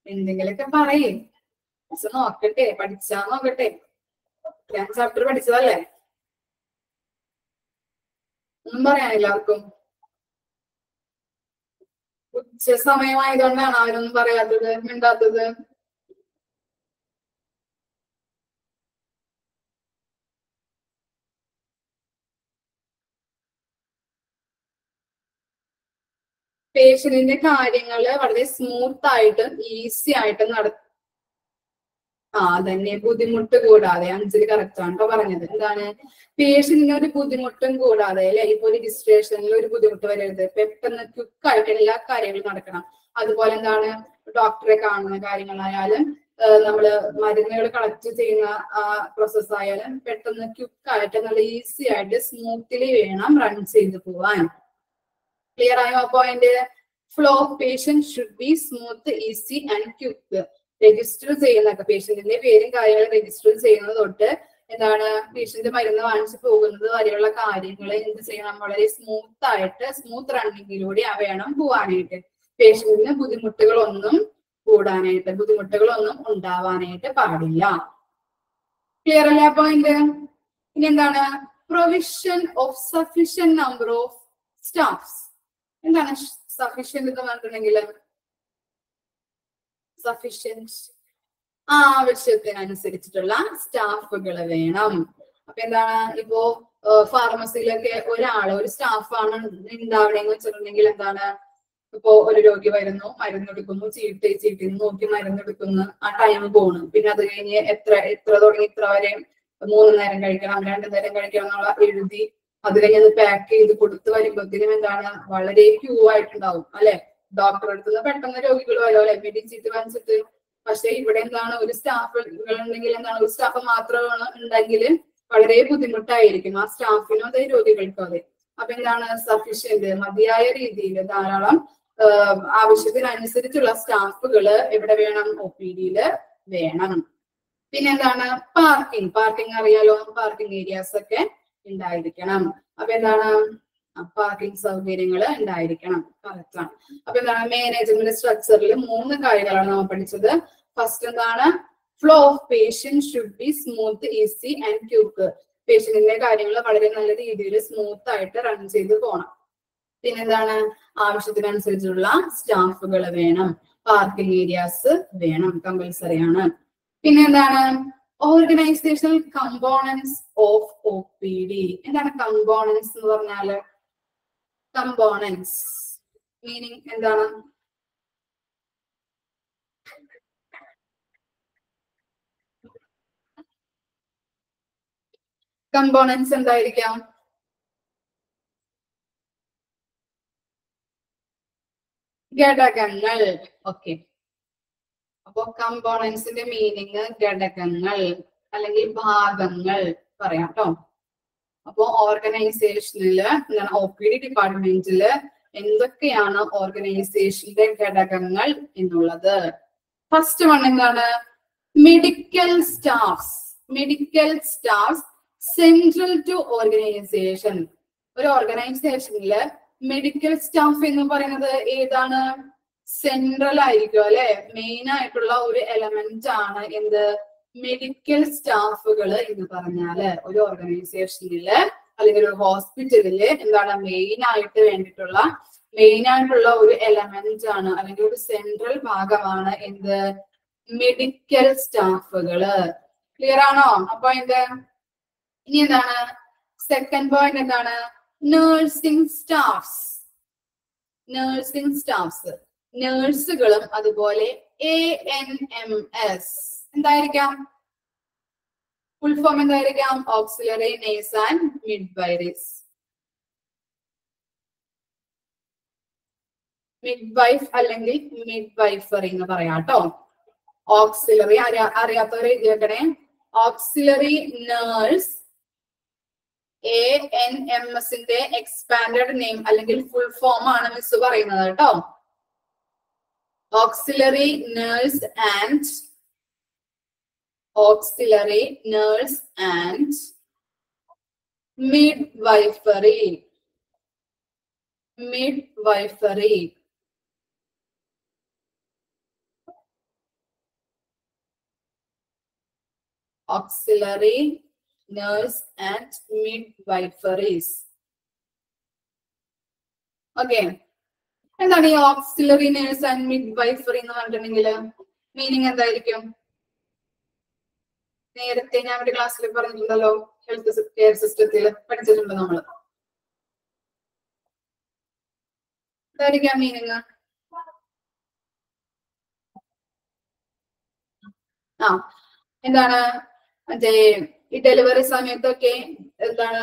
Speaker 1: എന്തെങ്കിലൊക്കെ പറയേ, നോക്കട്ടെ, പഠിച്ചാ നോക്കട്ടെ. ചാപ്റ്റർ പഠിച്ചതല്ലേ? ഒന്നും പറയാനില്ല ആർക്കും? ഉച്ച സമയമായതുകൊണ്ടാണ് അവരൊന്നും പറയാത്തത്, മിണ്ടാത്തത്? പേഷ്യന്റിന്റെ കാര്യങ്ങള് വളരെ സ്മൂത്ത് ആയിട്ടും ഈസി ആയിട്ടും അതന്നെ, ബുദ്ധിമുട്ട് കൂടാതെ. 5 കറക്റ്റ് ആണ് കേട്ടോ പറഞ്ഞത്. എന്താണ്? പേഷ്യന്റിന് ഒരു ബുദ്ധിമുട്ടും കൂടാതെ, അല്ലെ? ഇപ്പൊ ഒരു രജിസ്ട്രേഷനിൽ ഒരു ബുദ്ധിമുട്ട് വരരുത്, പെട്ടെന്ന് ക്വിക്കായിട്ട് എല്ലാ കാര്യങ്ങളും നടക്കണം. അതുപോലെ എന്താണ്? ഡോക്ടറെ കാണുന്ന കാര്യങ്ങളായാലും നമ്മള് മരുന്നുകൾ കളക്ട് ചെയ്യുന്ന പ്രോസസ് ആയാലും പെട്ടെന്ന് ക്വിക്കായിട്ട് നല്ല ഈസി ആയിട്ട് സ്മൂത്ത്ലി വേണം റൺ ചെയ്ത് പോവാൻ. ക്ലിയർ ആയോ ആ point? Flow of patient should be smooth, easy and quick. Register ചെയ്യുന്നൊക്കെ, പേഷ്യന്റിന്റെ പേരും കാര്യങ്ങളും രജിസ്റ്റർ ചെയ്യുന്നത് തൊട്ട് എന്താണ് പേഷ്യന്റ് മരുന്ന് വാങ്ങിച്ചു പോകുന്നത് വരെയുള്ള കാര്യങ്ങൾ എന്ത് ചെയ്യണം? വളരെ സ്മൂത്ത് ആയിട്ട്, സ്മൂത്ത് റണ്ണിങ്ങിലൂടെ വേണം പോവാനായിട്ട്. പേഷ്യന്റിന് ബുദ്ധിമുട്ടുകളൊന്നും ഉണ്ടാവാനായിട്ട് പാടില്ല. ക്ലിയർ അല്ലേ പോയിന്റ്? ഇനി എന്താണ്? Provision of sufficient number of staffs. എന്താണ് സഫിഷ്യന്റ് എന്ന് പറഞ്ഞിട്ടുണ്ടെങ്കിൽ? സഫിഷ്യന്റ്, ആവശ്യത്തിനനുസരിച്ചിട്ടുള്ള സ്റ്റാഫുകൾ വേണം. അപ്പൊ എന്താണ്? ഇപ്പോ ഫാർമസിയിലൊക്കെ ഒരു സ്റ്റാഫാണ് ഉണ്ടാവണമെന്ന് വെച്ചിട്ടുണ്ടെങ്കിൽ എന്താണ്? ഇപ്പോ ഒരു രോഗി വരുന്നു, മരുന്നെടുക്കുന്നു, ചീട്ടി നോക്കി മരുന്നെടുക്കുന്നു, ആ ടൈം പോണു. പിന്നെ അത് കഴിഞ്ഞ് എത്ര തുടങ്ങി ഇത്ര വരെ 3 നേരം കഴിക്കണം, 2 നേരം കഴിക്കണം എന്നുള്ള എഴുതി അത് കഴിഞ്ഞ് അത് പാക്ക് ചെയ്ത് കൊടുത്ത് വരുമ്പോഴത്തേനും എന്താണ്? വളരെ ക്യൂ ആയിട്ടുണ്ടാവും, അല്ലെ? ഡോക്ടറെ അടുത്ത് പെട്ടെന്ന് രോഗികൾ വരും, അല്ലെ? മെഡിസിൻ വാങ്ങിച്ചിട്ട്. പക്ഷെ ഇവിടെ എന്താണ്? ഒരു സ്റ്റാഫുകൾ ഉണ്ടെങ്കിൽ എന്താണ്? ഒരു സ്റ്റാഫ് മാത്രമാണ് ഉണ്ടെങ്കിൽ വളരെ ബുദ്ധിമുട്ടായിരിക്കും ആ സ്റ്റാഫിനും അതെ, രോഗികൾക്കും അതെ. അപ്പൊ എന്താണ്? സഫിഷ്യന്റ്, മതിയായ രീതിയിൽ ധാരാളം ആവശ്യത്തിനനുസരിച്ചുള്ള സ്റ്റാഫുകള് എവിടെ വേണം? OPD വേണം. പിന്നെന്താണ്? പാർക്കിംഗ് അറിയാലോ, പാർക്കിംഗ് ഏരിയാസ് ഒക്കെ ഉണ്ടായിരിക്കണം. അപ്പൊ എന്താണ്? പാർക്കിംഗ് സൗകര്യങ്ങൾ ഉണ്ടായിരിക്കണം. കറക്റ്റാണ്. അപ്പൊ എന്താണ്? മാനേജ്മെന്റ് സ്ട്രക്ചറിൽ 3 കാര്യങ്ങളാണ് നമ്മൾ പഠിച്ചത്. ഫസ്റ്റ് എന്താണ്? Flow of patient should be smooth, easy and quick. പേഷ്യന്റിന്റെ കാര്യങ്ങൾ വളരെ നല്ല രീതിയിൽ സ്മൂത്ത് ആയിട്ട് റൺ ചെയ്ത് പോകണം. പിന്നെന്താണ്? ആവശ്യത്തിനനുസരിച്ചുള്ള സ്റ്റാഫുകൾ വേണം, പാർക്കിംഗ് ഏരിയാസ് വേണം, കമ്പൽസറി ആണ്. പിന്നെന്താണ്? Organisational components of OPD. എന്താണ് കമ്പോണൻസ് എന്ന് പറഞ്ഞാല്? കമ്പോണൻസ് മീനിങ് എന്താണ്? കമ്പോണൻസ് എന്തായിരിക്കാം? ഘടകങ്ങൾ. ഓക്കെ, അപ്പൊ കമ്പോണൻസിന്റെ മീനിങ് ഘടകങ്ങൾ അല്ലെങ്കിൽ ഭാഗങ്ങൾ പറയാം കേട്ടോ. അപ്പൊ ഓർഗനൈസേഷനില് OPD ഡിപ്പാർട്ട്മെന്റില് എന്തൊക്കെയാണ് ഓർഗനൈസേഷന്റെ ഘടകങ്ങൾ എന്നുള്ളത്? ഫസ്റ്റ് വൺ എന്താണ്? Medical staffs. Medical staffs central to organisation. ഒരു ഓർഗനൈസേഷനില് മെഡിക്കൽ സ്റ്റാഫ് എന്ന് പറയുന്നത് ഏതാണ്? സെൻട്രൽ ആയിരിക്കും, അല്ലെ? മെയിൻ ആയിട്ടുള്ള ഒരു എലമെന്റ് ആണ് എന്ത്? മെഡിക്കൽ സ്റ്റാഫുകൾ എന്ന് പറഞ്ഞാല് ഒരു ഓർഗനൈസേഷനില് അല്ലെങ്കിൽ ഒരു ഹോസ്പിറ്റലില് എന്താണ്? മെയിൻ ആയിട്ടുള്ള ഒരു എലമെന്റ് ആണ്, അല്ലെങ്കിൽ ഒരു സെൻട്രൽ ഭാഗമാണ് എന്ത്? മെഡിക്കൽ സ്റ്റാഫുകള്. ക്ലിയർ ആണോ? അപ്പൊ ഇനി എന്താണ്? സെക്കൻഡ് പോയിന്റ് എന്താണ്? Nursing staffs. നേഴ്സുകളും അതുപോലെ ANMS എന്തായിരിക്കാം? ഫുൾ ഫോം എന്തായിരിക്കാം? Auxiliary nurse and midwiferies. Midwife അല്ലെങ്കിൽ മിഡ്വൈഫറി എന്ന് പറയാം കേട്ടോ. ഓക്സിലറി അറിയാത്തവരെ എഴുതി വെക്കണേ. ഓക്സിലറി നേഴ്സ് ANMSന്റെ എക്സ്പാൻഡഡ് നെയിം അല്ലെങ്കിൽ ഫുൾ ഫോം ആണ് മിസ് പറയുന്നത് കേട്ടോ. Auxiliary nurse and midwifery. Auxiliary nurse and midwiferys. Okay. എന്താണ് ഈ ഓക്സിലറി നേഴ്സ് ആൻഡ് മിഡ്വൈഫറി എന്ന് പറഞ്ഞിട്ടുണ്ടെങ്കിൽ മീനിങ് എന്തായിരിക്കും? നേരത്തെ ഞാൻ ഒരു ക്ലാസ്സിൽ പറഞ്ഞിട്ടുണ്ടല്ലോ, ഹെൽത്ത് കെയർ സിസ്റ്റത്തിൽ പഠിച്ചിട്ടുണ്ട് നമ്മൾ. എന്തായിരിക്കാം മീനിങ്? എന്താണ് മറ്റേ ഈ ഡെലിവറി സമയത്തൊക്കെ എന്താണ്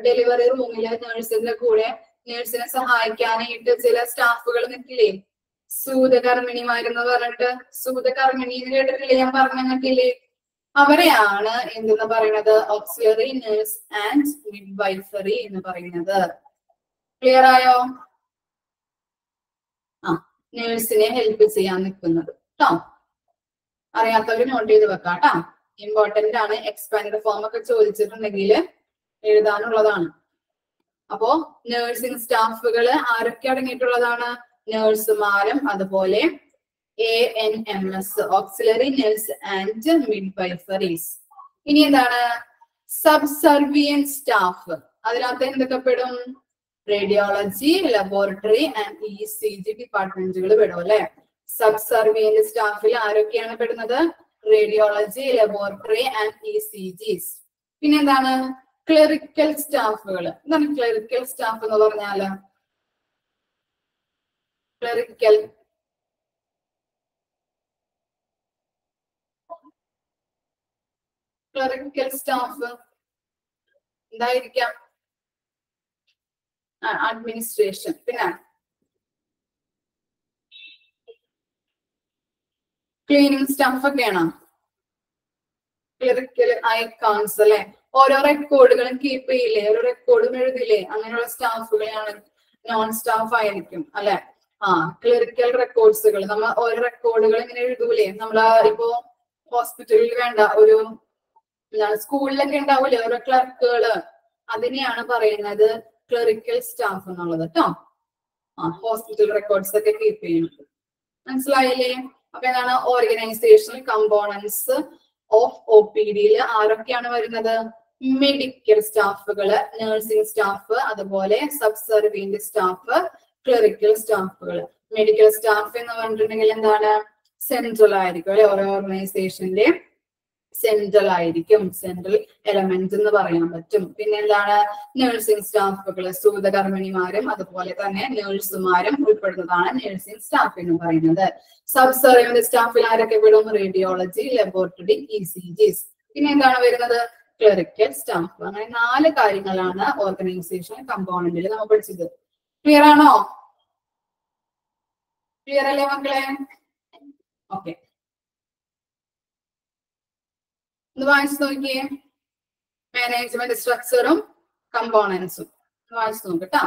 Speaker 1: ഡെലിവറി റൂമില് നേഴ്സിന്റെ കൂടെ നേഴ്സിനെ സഹായിക്കാനായിട്ട് ചില സ്റ്റാഫുകൾ നിൽക്കില്ലേ? സൂതകർമ്മിണിമാരെന്ന് പറഞ്ഞിട്ട്. സൂതകർമ്മിണി എന്ന് കേട്ടിട്ടില്ലേ? ഞാൻ പറഞ്ഞിട്ടില്ലേ? അവരെയാണ് എന്തെന്ന് പറയുന്നത്? ഓക്സിലറി നേഴ്സ് ആൻഡ് മിഡ്വൈഫറി എന്ന് പറയുന്നത്. ക്ലിയർ ആയോ? നേഴ്സിനെ ഹെൽപ്പ് ചെയ്യാൻ നിൽക്കുന്നത് കേട്ടോ. അറിയാത്തവര് നോട്ട് ചെയ്ത് വെക്കാം കേട്ടോ. ഇമ്പോർട്ടന്റ് ആണ്. എക്സ്പാൻഡ് ഫോം ഒക്കെ ചോദിച്ചിട്ടുണ്ടെങ്കിൽ എഴുതാനുള്ളതാണ്. അപ്പോ നഴ്സിംഗ് സ്റ്റാഫുകൾ ആരൊക്കെ അടങ്ങിയിട്ടുള്ളതാണ്? നേഴ്സുമാരും അതുപോലെ ANMS ഓക്സിലറി നേഴ്സ് ആൻഡ് മിഡ്വൈഫറീസ്. ഇനി എന്താണ്? Subservient staff. അതിനകത്ത് എന്തൊക്കെ പെടും? റേഡിയോളജി, ലബോറട്ടറി ആൻഡ് ECG ഡിപ്പാർട്ട്മെന്റുകൾ പെടും അല്ലെ. സബ്സർവിയന്റ് സ്റ്റാഫിൽ ആരൊക്കെയാണ് പെടുന്നത്? Radiology, laboratory and ECGs. പിന്നെ എന്താണ്? ക്ലറിക്കൽ സ്റ്റാഫുകൾ. എന്താണ് ക്ലറിക്കൽ സ്റ്റാഫ് എന്ന് പറഞ്ഞാല്? ക്ലറിക്കൽ സ്റ്റാഫ് എന്തായിരിക്കാം? അഡ്മിനിസ്ട്രേഷൻ. പിന്നെ ക്ലീനിങ് സ്റ്റാഫ് ഒക്കെയാണോ? ക്ലറിക്കൽ ഐക്കോൺസ് അല്ലെ. ഓരോ റെക്കോർഡുകളും കീപ്പ് ചെയ്യില്ലേ? ഓരോ റെക്കോർഡും എഴുതില്ലേ? അങ്ങനെയുള്ള സ്റ്റാഫുകളെയാണ് നോൺ സ്റ്റാഫ് ആയിരിക്കും അല്ലെ. ക്ലറിക്കൽ റെക്കോർഡ്സുകൾ. നമ്മൾ ഓരോ റെക്കോർഡുകൾ ഇങ്ങനെ എഴുതൂലേ? നമ്മൾ ഇപ്പോ ഹോസ്പിറ്റലിൽ വേണ്ട ഒരു സ്കൂളിലൊക്കെ ഉണ്ടാവൂലേ ഓരോ ക്ലർക്കുകള്? അതിനെയാണ് പറയുന്നത് ക്ലറിക്കൽ സ്റ്റാഫ് എന്നുള്ളത് കേട്ടോ. ഹോസ്പിറ്റൽ റെക്കോർഡ്സ് ഒക്കെ കീപ്പ് ചെയ്യുന്നത്. മനസ്സിലായില്ലേ? അപ്പൊ എന്താണ്? ഓർഗനൈസേഷണൽ കമ്പോണൻസ് ഓഫ് OPDയിൽ ആരൊക്കെയാണ് വരുന്നത്? മെഡിക്കൽ സ്റ്റാഫുകള്, നഴ്സിംഗ് സ്റ്റാഫ്, അതുപോലെ സബ്സർവിയന്റ് സ്റ്റാഫ്, ക്ലറിക്കൽ സ്റ്റാഫുകൾ. മെഡിക്കൽ സ്റ്റാഫ് എന്ന് പറഞ്ഞിട്ടുണ്ടെങ്കിൽ എന്താണ്? സെൻട്രൽ ആയിരിക്കും അല്ലെ. ഓരോ ഓർഗനൈസേഷന്റെ സെൻട്രൽ ആയിരിക്കും. സെൻട്രൽ എലമെന്റ് എന്ന് പറയാൻ പറ്റും. പിന്നെ എന്താണ്? നഴ്സിംഗ് സ്റ്റാഫുകൾ, സൂതകർമ്മിണിമാരും അതുപോലെ തന്നെ നഴ്സുമാരും ഉൾപ്പെടുന്നതാണ് നഴ്സിംഗ് സ്റ്റാഫ് എന്ന് പറയുന്നത്. സബ്സർവിയന്റ് സ്റ്റാഫിൽ ആരൊക്കെ പെടും? Radiology, laboratory, ECGs. പിന്നെ എന്താണ് വരുന്നത്? Clerical staff. അങ്ങനെ 4 കാര്യങ്ങളാണ് ഓർഗനൈസേഷൻ കമ്പോണന്റിൽ നമ്മൾ പഠിച്ചത്. ക്ലിയർ ആണോ? ക്ലിയർ അല്ലേ മക്കളെ? ഓക്കെ, ഒന്ന് വായിച്ചു നോക്കിയേ. മാനേജ്മെന്റ് സ്ട്രക്ചറും കമ്പോണൻസും വായിച്ചു നോക്കട്ടാ.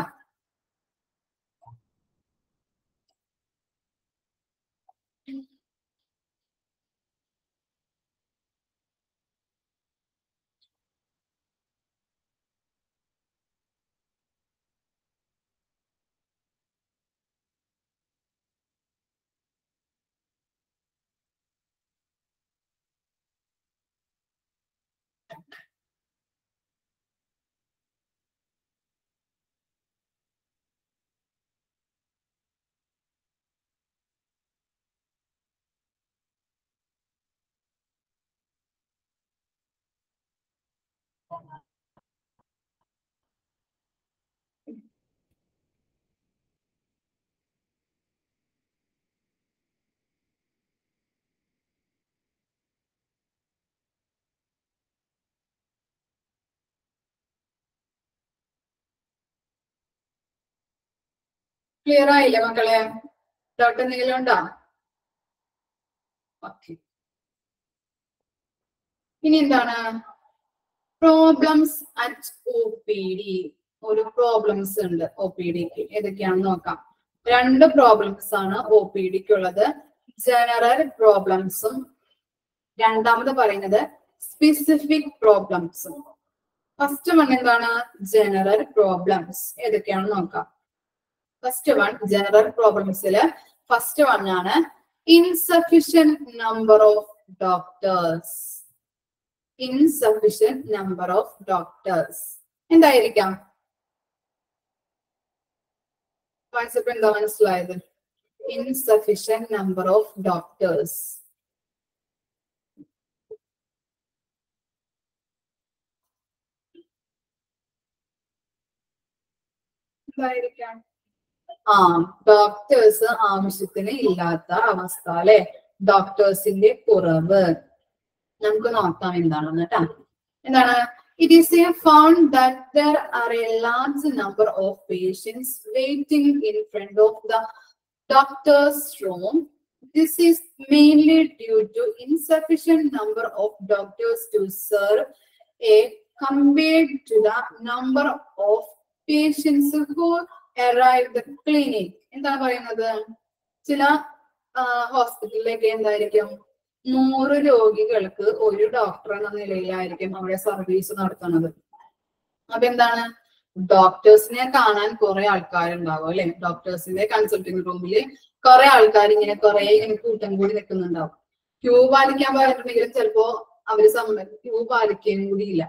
Speaker 1: ക്ലിയർ ആയില്ലേ മക്കളെ? ഡൗട്ട് എന്തെങ്കിലും ഉണ്ടോ? ഓക്കെ. ഇനി എന്താണ് പ്രോബ്ലംസ് അറ്റ് OPD? ഒരു പ്രോബ്ലംസ് ഉണ്ട് OPDക്ക്. ഏതൊക്കെയാണെന്ന് നോക്കാം. 2 പ്രോബ്ലംസ് ആണ് OPDക്ക് ഉള്ളത്. ജനറൽ പ്രോബ്ലംസും രണ്ടാമത് പറയുന്നത് സ്പെസിഫിക് പ്രോബ്ലംസും. ഫസ്റ്റ് വൺ എന്താണ്? General problems. ഏതൊക്കെയാണെന്ന് നോക്കാം. ഫസ്റ്റ് വൺ ജനറൽ പ്രോബ്ലംസില് ഫസ്റ്റ് വൺ ആണ് insufficient number of doctors. Insufficient number of doctors എന്തായിരിക്കാം? കോൺസെപ്റ്റ് എന്താ മനസ്സിലായത്? Insufficient number of doctors. എന്തായിരിക്കാം? ഡോക്ടേഴ്സ് ആവശ്യത്തിന് ഇല്ലാത്ത അവസ്ഥ അല്ലെ? ഡോക്ടേഴ്സിന്റെ കുറവ്. നമുക്ക് നോക്കാം എന്താണെന്ന് കേട്ടാ. എന്താണ്? It is found that there are a large number of patients waiting in front of the doctor's room. This is mainly due to insufficient number of doctors to serve compared to the number of patients who arrive the clinic. എന്താണ് പറയുന്നത്? ചില ഹോസ്പിറ്റലിലൊക്കെ എന്തായിരിക്കും 100 രോഗികൾക്ക് ഒരു doctor എന്ന നിലയിലായിരിക്കും അവിടെ service നടത്തുന്നത്. അപ്പൊ എന്താണ്? ഡോക്ടേഴ്സിനെ കാണാൻ കുറെ ആൾക്കാരുണ്ടാവും അല്ലെ? ഡോക്ടേഴ്സിന്റെ കൺസൾട്ടിംഗ് റൂമിൽ കുറെ ആൾക്കാർ ഇങ്ങനെ കൂട്ടം കൂടി നിൽക്കുന്നുണ്ടാവും. ക്യൂ പാലിക്കാൻ പറഞ്ഞിട്ടുണ്ടെങ്കിലും ചിലപ്പോ അവര് ക്യൂ പാലിക്കാനും കൂടി ഇല്ല.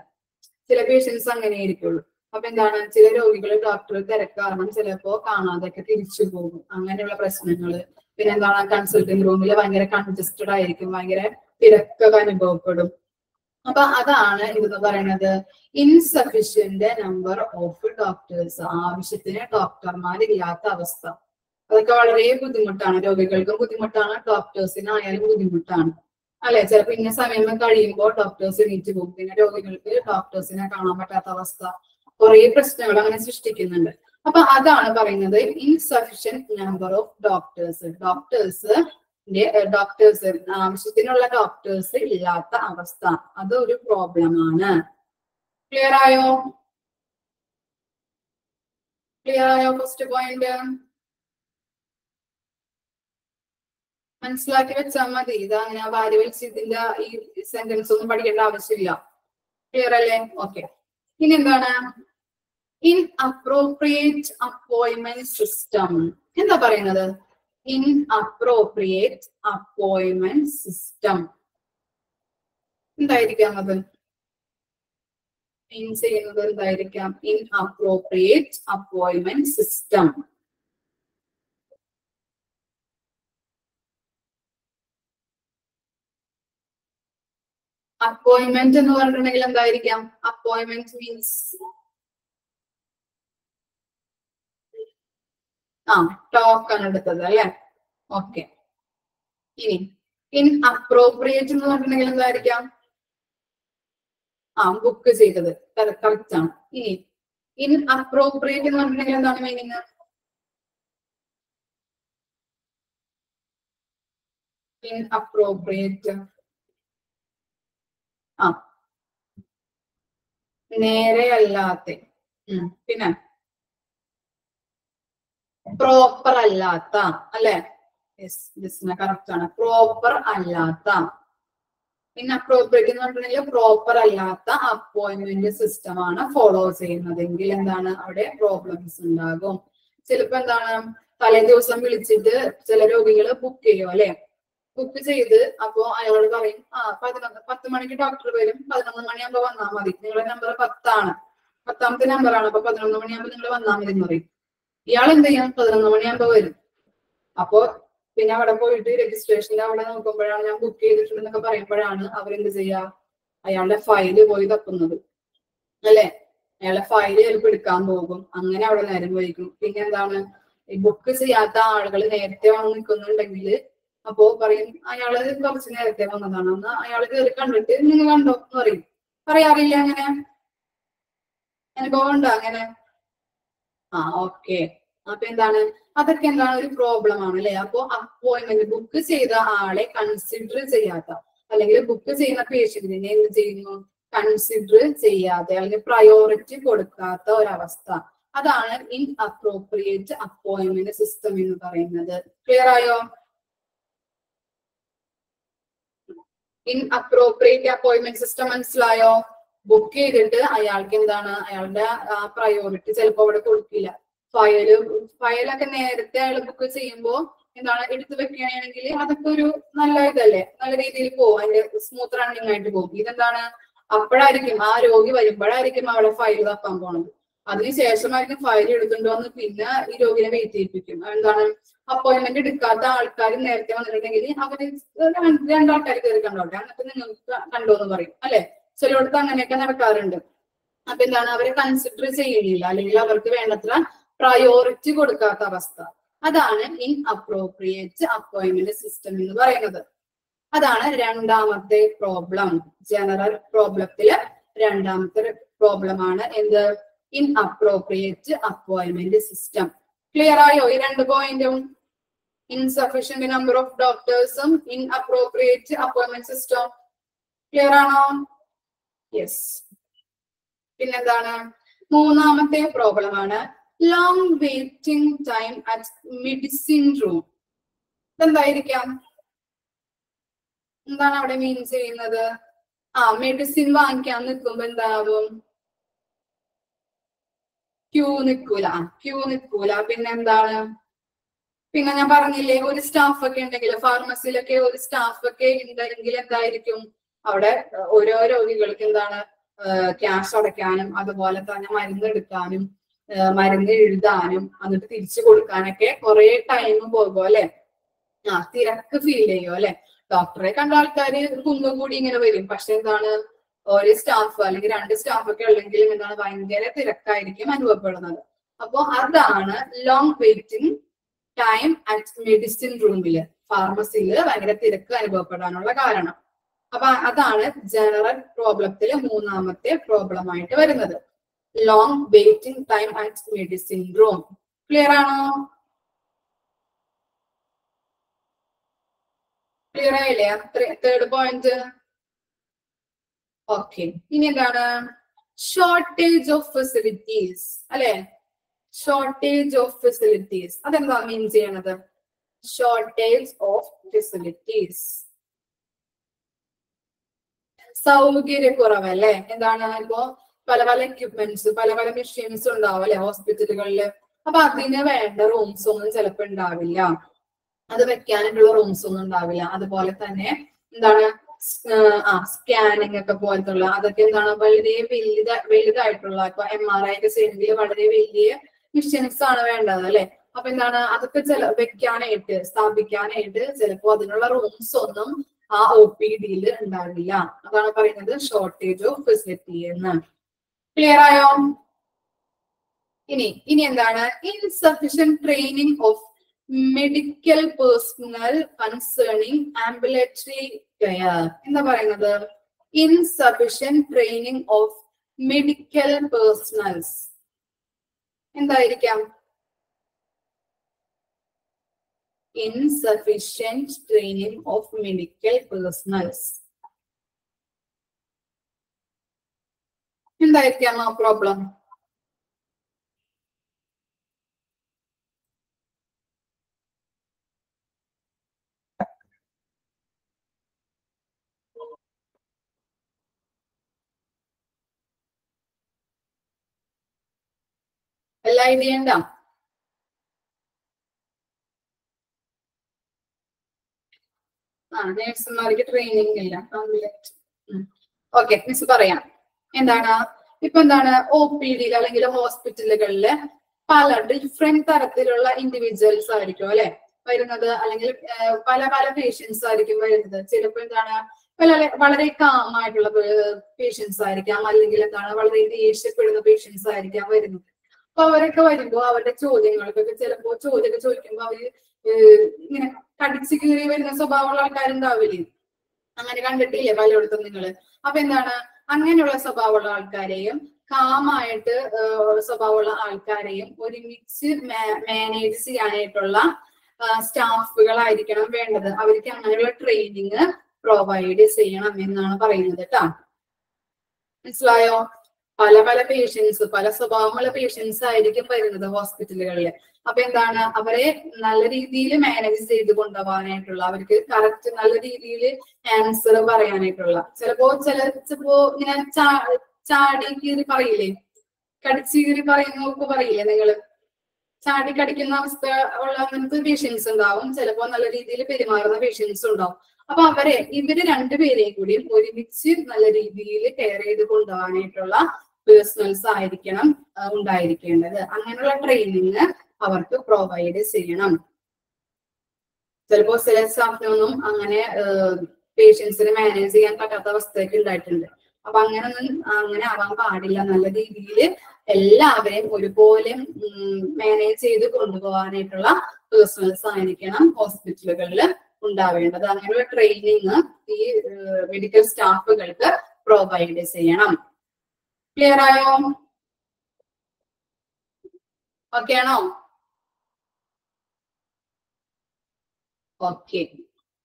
Speaker 1: ചില പേഷ്യൻസ് അങ്ങനെ ആയിരിക്കുള്ളൂ. അപ്പൊ എന്താണ്? ചില രോഗികൾ ഡോക്ടർ തിരക്ക് കാരണം ചിലപ്പോ കാണാതൊക്കെ തിരിച്ചു പോകും. അങ്ങനെയുള്ള പ്രശ്നങ്ങള്. പിന്നെ എന്താണ്? കൺസൾട്ടിംഗ് റൂമിൽ ഭയങ്കര കൺജസ്റ്റഡ് ആയിരിക്കും, ഭയങ്കര തിരക്കൊക്കെ അനുഭവപ്പെടും. അപ്പൊ അതാണ് ഇതെന്ന് പറയുന്നത് ഇൻസഫിഷ്യന്റ് നമ്പർ ഓഫ് ഡോക്ടേഴ്സ്. ആവശ്യത്തിന് ഡോക്ടർമാരില്ലാത്ത അവസ്ഥ. അതൊക്കെ വളരെ ബുദ്ധിമുട്ടാണ്. രോഗികൾക്കും ബുദ്ധിമുട്ടാണ്, ഡോക്ടേഴ്സിനായാലും ബുദ്ധിമുട്ടാണ് അല്ലെ? ചിലപ്പോ ഇന്ന സമയം കഴിയുമ്പോൾ ഡോക്ടേഴ്സ് എണീറ്റ് പോകും. പിന്നെ രോഗികൾക്ക് ഡോക്ടേഴ്സിനെ കാണാൻ പറ്റാത്ത അവസ്ഥ, കുറെ പ്രശ്നങ്ങൾ അങ്ങനെ സൃഷ്ടിക്കുന്നുണ്ട്. അപ്പൊ അതാണ് പറയുന്നത് insufficient number of doctors. Doctors ആവശ്യത്തിനുള്ള ഡോക്ടേഴ്സ് ഇല്ലാത്ത അവസ്ഥ, അത് ഒരു പ്രോബ്ലം ആണ്. ക്ലിയർ ആയോ? ക്ലിയർ ആയോ? ഫസ്റ്റ് പോയിന്റ് മനസ്സിലാക്കി വെച്ചാൽ മതി. ഇതാ അങ്ങനെ വാരി വലിച്ച് ഇതിന്റെ ഈ സെന്റൻസ് ഒന്നും പഠിക്കേണ്ട ആവശ്യമില്ല. ക്ലിയർ അല്ലേ? ഓക്കെ. ഇനി എന്താണ് ഇൻഅപ്രോപ്രിയേറ്റ് അപ്പോയിന്റ്മെന്റ് സിസ്റ്റം? എന്താ പറയുന്നത്? ഇൻഅപ്രോപ്രിയേറ്റ് അപ്പോയിന്റ്മെന്റ് സിസ്റ്റം എന്തായിരിക്കാം? അത് ചെയ്യുന്നത് എന്തായിരിക്കാം? Inappropriate appointment system. അപ്പോയിന്റ്മെന്റ് എന്ന് പറഞ്ഞിട്ടുണ്ടെങ്കിൽ എന്തായിരിക്കാം? അപ്പോയിന്റ്മെന്റ് മീൻസ് ടോക്കൺ എടുത്തത് അല്ലെ? ഓക്കെ. ഇനി ഇൻഅപ്രോപ്രിയേറ്റ് എന്ന് പറഞ്ഞിട്ടുണ്ടെങ്കിൽ എന്തായിരിക്കാം? ബുക്ക് ചെയ്തത്. കറക്റ്റ് ആണ്. ഇനി ഇൻഅപ്രോപ്രിയേറ്റ് എന്ന് പറഞ്ഞിട്ടുണ്ടെങ്കിൽ എന്താണ് മീനിങ്? ഇൻഅപ്രോപ്രിയേറ്റ് നേരെയല്ലാത്ത, പിന്നെ പ്രോപ്പർ അല്ലാത്ത അല്ലെ? കറക്റ്റ് ആണ്. പ്രോപ്പർ അല്ലാത്ത. ഇൻഅപ്രോപ്രിയേറ്റ് എന്ന് പറഞ്ഞിട്ടുണ്ടെങ്കിൽ പ്രോപ്പർ അല്ലാത്ത അപ്പോയിന്റ്മെന്റ് സിസ്റ്റം ആണ് ഫോളോ ചെയ്യുന്നതെങ്കിൽ എന്താണ്? അവിടെ പ്രോബ്ലംസ് ഉണ്ടാകും. ചിലപ്പോ എന്താണ്? തലേ ദിവസം വിളിച്ചിട്ട് ചില രോഗികള് ബുക്ക് ചെയ്യും അല്ലെ? ബുക്ക് ചെയ്ത് അപ്പോ അയാളോട് പറയും 10 മണിക്ക് ഡോക്ടർ വരും, 11 മണിയാകുമ്പോ വന്നാൽ മതി, നിങ്ങളുടെ നമ്പർ 10 ആണ്, 10ാമത്തെ നമ്പറാണ്, അപ്പൊ 11 മണിയാകുമ്പോ നിങ്ങൾ വന്നാൽ മതി എന്ന് പറയും. ഇയാൾ എന്ത് ചെയ്യാം? 11 മണിയാകുമ്പോ വരും. അപ്പോ പിന്നെ അവിടെ പോയിട്ട് രജിസ്ട്രേഷനിൽ അവിടെ നോക്കുമ്പോഴാണ് ഞാൻ ബുക്ക് ചെയ്തിട്ടുണ്ടെന്നൊക്കെ പറയുമ്പോഴാണ് അവരെന്ത് ചെയ്യാ? അയാളുടെ ഫയല് പോയി തപ്പുന്നത് അല്ലെ? അയാളുടെ ഫയല് ചിലപ്പോൾ എടുക്കാൻ പോകും. അങ്ങനെ അവിടെ നേരം വൈകും. പിന്നെ എന്താണ്? ഈ ബുക്ക് ചെയ്യാത്ത ആളുകൾ നേരത്തെ വന്ന് നിൽക്കുന്നുണ്ടെങ്കിൽ അപ്പോ പറയും അയാള് കുറച്ച് നേരത്തെ വന്നതാണ്, എന്ന് അയാൾ കയറി കണ്ടിട്ട് നിങ്ങൾ കണ്ടോ എന്ന് പറയും. പറയാറില്ല അങ്ങനെ? അനുഭവം ഉണ്ടോ അങ്ങനെ? ഓക്കെ. അപ്പൊ എന്താണ് അതൊക്കെ എന്താണ് ഒരു പ്രോബ്ലം ആണ് അല്ലെ. അപ്പൊ അപ്പോയിന്റ്മെന്റ് ബുക്ക് ചെയ്ത ആളെ കൺസിഡർ ചെയ്യാത്ത അല്ലെങ്കിൽ ബുക്ക് ചെയ്യുന്ന പേഷ്യന്റിനെ എന്ത് ചെയ്യുന്നു കൺസിഡർ ചെയ്യാതെ അല്ലെങ്കിൽ പ്രയോറിറ്റി കൊടുക്കാത്ത ഒരവസ്ഥ, അതാണ് ഇൻഅപ്രോപ്രിയേറ്റ് അപ്പോയിന്റ്മെന്റ് സിസ്റ്റം എന്ന് പറയുന്നത്. ക്ലിയർ ആയോ? ഇൻഅപ്രോപ്രിയേറ്റ് അപ്പോയിന്റ്മെന്റ് സിസ്റ്റം മനസ്സിലായോ? ബുക്ക് ചെയ്തിട്ട് അയാൾക്ക് എന്താണ് അയാളുടെ പ്രയോറിറ്റി ചിലപ്പോ അവിടെ കൊടുക്കില്ല. ഫയലൊക്കെ നേരത്തെ അയാൾ ബുക്ക് ചെയ്യുമ്പോ എന്താണ് എടുത്തു വെക്കുകയാണെങ്കിൽ അതൊക്കെ ഒരു നല്ല ഇതല്ലേ, നല്ല രീതിയിൽ പോകും, അതിന്റെ സ്മൂത്ത് റണ്ണിങ് ആയിട്ട് പോകും. ഇതെന്താണ് അപ്പോഴായിരിക്കും ആ രോഗി വരുമ്പോഴായിരിക്കും അവിടെ ഫയൽ തപ്പാൻ പോണത്. അതിനുശേഷമായിരിക്കും ഫയൽ എടുത്തിട്ടുണ്ടോന്ന് പിന്നെ ഈ രോഗിനെ വെയിറ്റ് ചെയ്യിപ്പിക്കും. എന്താണ് അപ്പോയിന്റ്മെന്റ് എടുക്കാത്ത ആൾക്കാർ നേരത്തെ വന്നിട്ടുണ്ടെങ്കിൽ അവര് രണ്ടാൾക്കാർ കയറി കണ്ടോട്ടെ എന്നിട്ട് നിങ്ങൾക്ക് കണ്ടോന്ന് പറയും അല്ലെ. ചിലയിടത്ത് അങ്ങനെയൊക്കെ നടക്കാറുണ്ട്. അപ്പൊ എന്താണ് അവരെ കൺസിഡർ ചെയ്യില്ല അല്ലെങ്കിൽ അവർക്ക് വേണ്ടത്ര പ്രയോറിറ്റി കൊടുക്കാത്ത അവസ്ഥ, അതാണ് ഇൻഅപ്രോപ്രിയേറ്റ് അപ്പോയിന്റ്മെന്റ് സിസ്റ്റം എന്ന് പറയുന്നത്. അതാണ് രണ്ടാമത്തെ പ്രോബ്ലം. ജനറൽ പ്രോബ്ലത്തില് രണ്ടാമത്തെ പ്രോബ്ലമാണ് എന്ത് ഇൻഅപ്രോപ്രിയേറ്റ് അപ്പോയിന്റ്മെന്റ് സിസ്റ്റം. ക്ലിയർ ആയോ ഈ രണ്ട് പോയിന്റും? ഇൻസഫിഷ്യന്റ് നമ്പർ ഓഫ് ഡോക്ടേഴ്സും ഇൻഅപ്രോപ്രിയേറ്റ് അപ്പോയിന്റ്മെന്റ് സിസ്റ്റം. ക്ലിയർ ആണോ? യെസ്. പിന്നെന്താണ് മൂന്നാമത്തെ പ്രോബ്ലം ആണ് long waiting time at medicine room. ഇതെന്തായിരിക്കാം? എന്താണ് അവിടെ മീൻ ചെയ്യുന്നത്? മെഡിസിൻ വാങ്ങിക്കാൻ നിൽക്കുമ്പോ എന്താവും? ക്യൂ നിൽക്കൂല. പിന്നെന്താണ്? പിന്നെ ഞാൻ പറഞ്ഞില്ലേ ഒരു സ്റ്റാഫ് ഒക്കെ ഉണ്ടെങ്കിൽ ഫാർമസിയിലൊക്കെ ഒരു സ്റ്റാഫ് ഒക്കെ ഉണ്ടെങ്കിൽ എന്തായിരിക്കും അവിടെ ഓരോ രോഗികൾക്ക് എന്താണ് ക്യാഷ് അടയ്ക്കാനും അതുപോലെ തന്നെ മരുന്ന് എടുക്കാനും മരുന്ന് എഴുതാനും എന്നിട്ട് തിരിച്ചു കൊടുക്കാനൊക്കെ കുറെ ടൈം പോകും അല്ലെ. തിരക്ക് ഫീൽ ചെയ്യും അല്ലെ. ഡോക്ടറെ കണ്ട ആൾക്കാര് കുന്നുകൂടി ഇങ്ങനെ വരും. പക്ഷെ എന്താണ് ഒരു സ്റ്റാഫ് അല്ലെങ്കിൽ രണ്ട് സ്റ്റാഫ് ഒക്കെ ഉള്ളെങ്കിലും എന്താണ് ഭയങ്കര തിരക്കായിരിക്കും അനുഭവപ്പെടുന്നത്. അപ്പൊ അതാണ് long waiting time at medicine റൂമില് ഫാർമസിയില് ഭയങ്കര തിരക്ക് അനുഭവപ്പെടാനുള്ള കാരണം. അപ്പൊ അതാണ് ജനറൽ പ്രോബ്ലത്തില് മൂന്നാമത്തെ പ്രോബ്ലം ആയിട്ട് വരുന്നത്, long waiting time at medicine room. Clear ആണോ? ക്ലിയർ ആയില്ലേ? Third point. ഓക്കെ. ഇനി എന്താണ് ഷോർട്ടേജ് ഓഫ് ഫെസിലിറ്റീസ് അല്ലെ. ഷോർട്ടേജ് ഓഫ് ഫെസിലിറ്റീസ് അതെന്താ മീൻ ചെയ്യണത്? ഷോർട്ടേജ് ഓഫ് ഫെസിലിറ്റീസ് സൗകര്യക്കുറവല്ലേ. എന്താണ് ഇപ്പോ പല പല എക്യുപ്മെന്റ്സ് പല പല മെഷീൻസ് ഉണ്ടാവും അല്ലെ ഹോസ്പിറ്റലുകളില്. അപ്പൊ അതിന് വേണ്ട റൂംസ് ഒന്നും ചിലപ്പോ ഉണ്ടാവില്ല, അത് വെക്കാനായിട്ടുള്ള റൂംസ് ഒന്നും ഉണ്ടാവില്ല. അതുപോലെ തന്നെ എന്താണ് സ്കാനിങ് ഒക്കെ പോലത്തുള്ള അതൊക്കെ എന്താണ് വളരെ വലുതായിട്ടുള്ള ഇപ്പൊ MRI ഒക്കെ ചെയ്യണമെങ്കിൽ വളരെ വലിയ മെഷീൻസ് ആണ് വേണ്ടത് അല്ലെ. അപ്പൊ എന്താണ് അതൊക്കെ വെക്കാനായിട്ട് സ്ഥാപിക്കാനായിട്ട് ചിലപ്പോ അതിനുള്ള റൂംസ് ഒന്നും ആ OPD ഉണ്ടാവില്ല. അതാണ് പറയുന്നത് ഷോർട്ടേജ് ഓഫ് ഫെസിലിറ്റി എന്ന്. ക്ലിയർ ആയോ? ഇനി എന്താണ് insufficient training of medical personal concerning ambulatory care. എന്താ പറയുന്നത്? Insufficient training of medical personnels എന്തായിരിക്കാം? Insufficient training of medical personnels. എന്തായിരിക്കാം ആ പ്രോബ്ലം? എല്ലാ ഐഡിയ ഉണ്ടോ? നേഴ്സുമാർക്ക് ട്രെയിനിങ് ഇല്ല. ഓക്കെ മിസ് പറയാം. എന്താണ് ഇപ്പൊ എന്താണ് OPD അല്ലെങ്കിൽ ഹോസ്പിറ്റലുകളില് പല ഡിഫറെന്റ് തരത്തിലുള്ള ഇൻഡിവിജ്വൽസ് ആയിരിക്കും അല്ലെ വരുന്നത്, അല്ലെങ്കിൽ പല പല പേഷ്യൻസ് ആയിരിക്കും വരുന്നത്. ചിലപ്പോൾ എന്താണ് വളരെ കാമായിട്ടുള്ള പേഷ്യൻസ് ആയിരിക്കാം, അല്ലെങ്കിൽ എന്താണ് വളരെ ദേഷ്യപ്പെടുന്ന പേഷ്യൻസ് ആയിരിക്കാം വരുന്നത്. അപ്പൊ അവരൊക്കെ വരുമ്പോ അവരുടെ ചോദ്യങ്ങൾക്കൊക്കെ ചിലപ്പോ ചോദ്യമൊക്കെ ചോദിക്കുമ്പോ അവര് ഇങ്ങനെ കടിച്ചു കീറി വരുന്ന സ്വഭാവമുള്ള ആൾക്കാരുണ്ടാവില്ലേ? അങ്ങനെ കണ്ടിട്ടില്ലേ പലയിടത്തും നിങ്ങള്? അപ്പൊ എന്താണ് അങ്ങനെയുള്ള സ്വഭാവമുള്ള ആൾക്കാരെയും കാമായിട്ട് സ്വഭാവമുള്ള ആൾക്കാരെയും ഒരുമിച്ച് മാനേജ് ചെയ്യാനായിട്ടുള്ള സ്റ്റാഫുകളായിരിക്കണം വേണ്ടത്. അവർക്ക് അങ്ങനെയുള്ള ട്രെയിനിങ് പ്രൊവൈഡ് ചെയ്യണം എന്നാണ് പറയുന്നത് കേട്ടോ. മനസ്സിലായോ? പല പല പേഷ്യൻസ്, പല സ്വഭാവമുള്ള പേഷ്യൻസ് ആയിരിക്കും വരുന്നത് ഹോസ്പിറ്റലുകളിൽ. അപ്പൊ എന്താണ്, അവരെ നല്ല രീതിയിൽ മാനേജ് ചെയ്ത് കൊണ്ടുപോകാനായിട്ടുള്ള, അവർക്ക് കറക്റ്റ് നല്ല രീതിയിൽ ആൻസർ പറയാനായിട്ടുള്ള, ചിലപ്പോ ഇങ്ങനെ ചാടി കീറി പറയില്ലേ, കടിച്ചു കീറി പറയുന്നവർക്ക് പറയില്ലേ നിങ്ങള്, ചാടി കടിക്കുന്ന അവസ്ഥ ഉള്ള അങ്ങനത്തെ പേഷ്യൻസ് ഉണ്ടാവും. ചിലപ്പോ നല്ല രീതിയിൽ പെരുമാറുന്ന പേഷ്യൻസ് ഉണ്ടാവും. അപ്പൊ ഇവര് രണ്ടുപേരെയും കൂടി ഒരുമിച്ച് നല്ല രീതിയിൽ കെയർ ചെയ്ത് കൊണ്ടുപോകാനായിട്ടുള്ള പേഴ്സണൽസ് ആയിരിക്കണം ഉണ്ടായിരിക്കേണ്ടത്. അങ്ങനെയുള്ള ട്രെയിനിങ് അവർക്ക് പ്രൊവൈഡ് ചെയ്യണം. ചിലപ്പോ ചില സ്റ്റാഫിനൊന്നും അങ്ങനെ പേഷ്യൻസിനെ മാനേജ് ചെയ്യാൻ പറ്റാത്ത അവസ്ഥയൊക്കെ ഉണ്ടായിട്ടുണ്ട്. അപ്പൊ അങ്ങനെ ആവാൻ പാടില്ല. നല്ല രീതിയിൽ എല്ലാവരെയും ഒരുപോലെ മാനേജ് ചെയ്ത് കൊണ്ടുപോകാനായിട്ടുള്ള പേഴ്സണൽസ് ആയിരിക്കണം ഹോസ്പിറ്റലുകളിൽ ഉണ്ടാവേണ്ടത്. അങ്ങനെയുള്ള ട്രെയിനിങ് ഈ മെഡിക്കൽ സ്റ്റാഫുകൾക്ക് പ്രൊവൈഡ് ചെയ്യണം. ക്ലിയർ ആയോ? ഓക്കെ ആണോ? ഓക്കെ.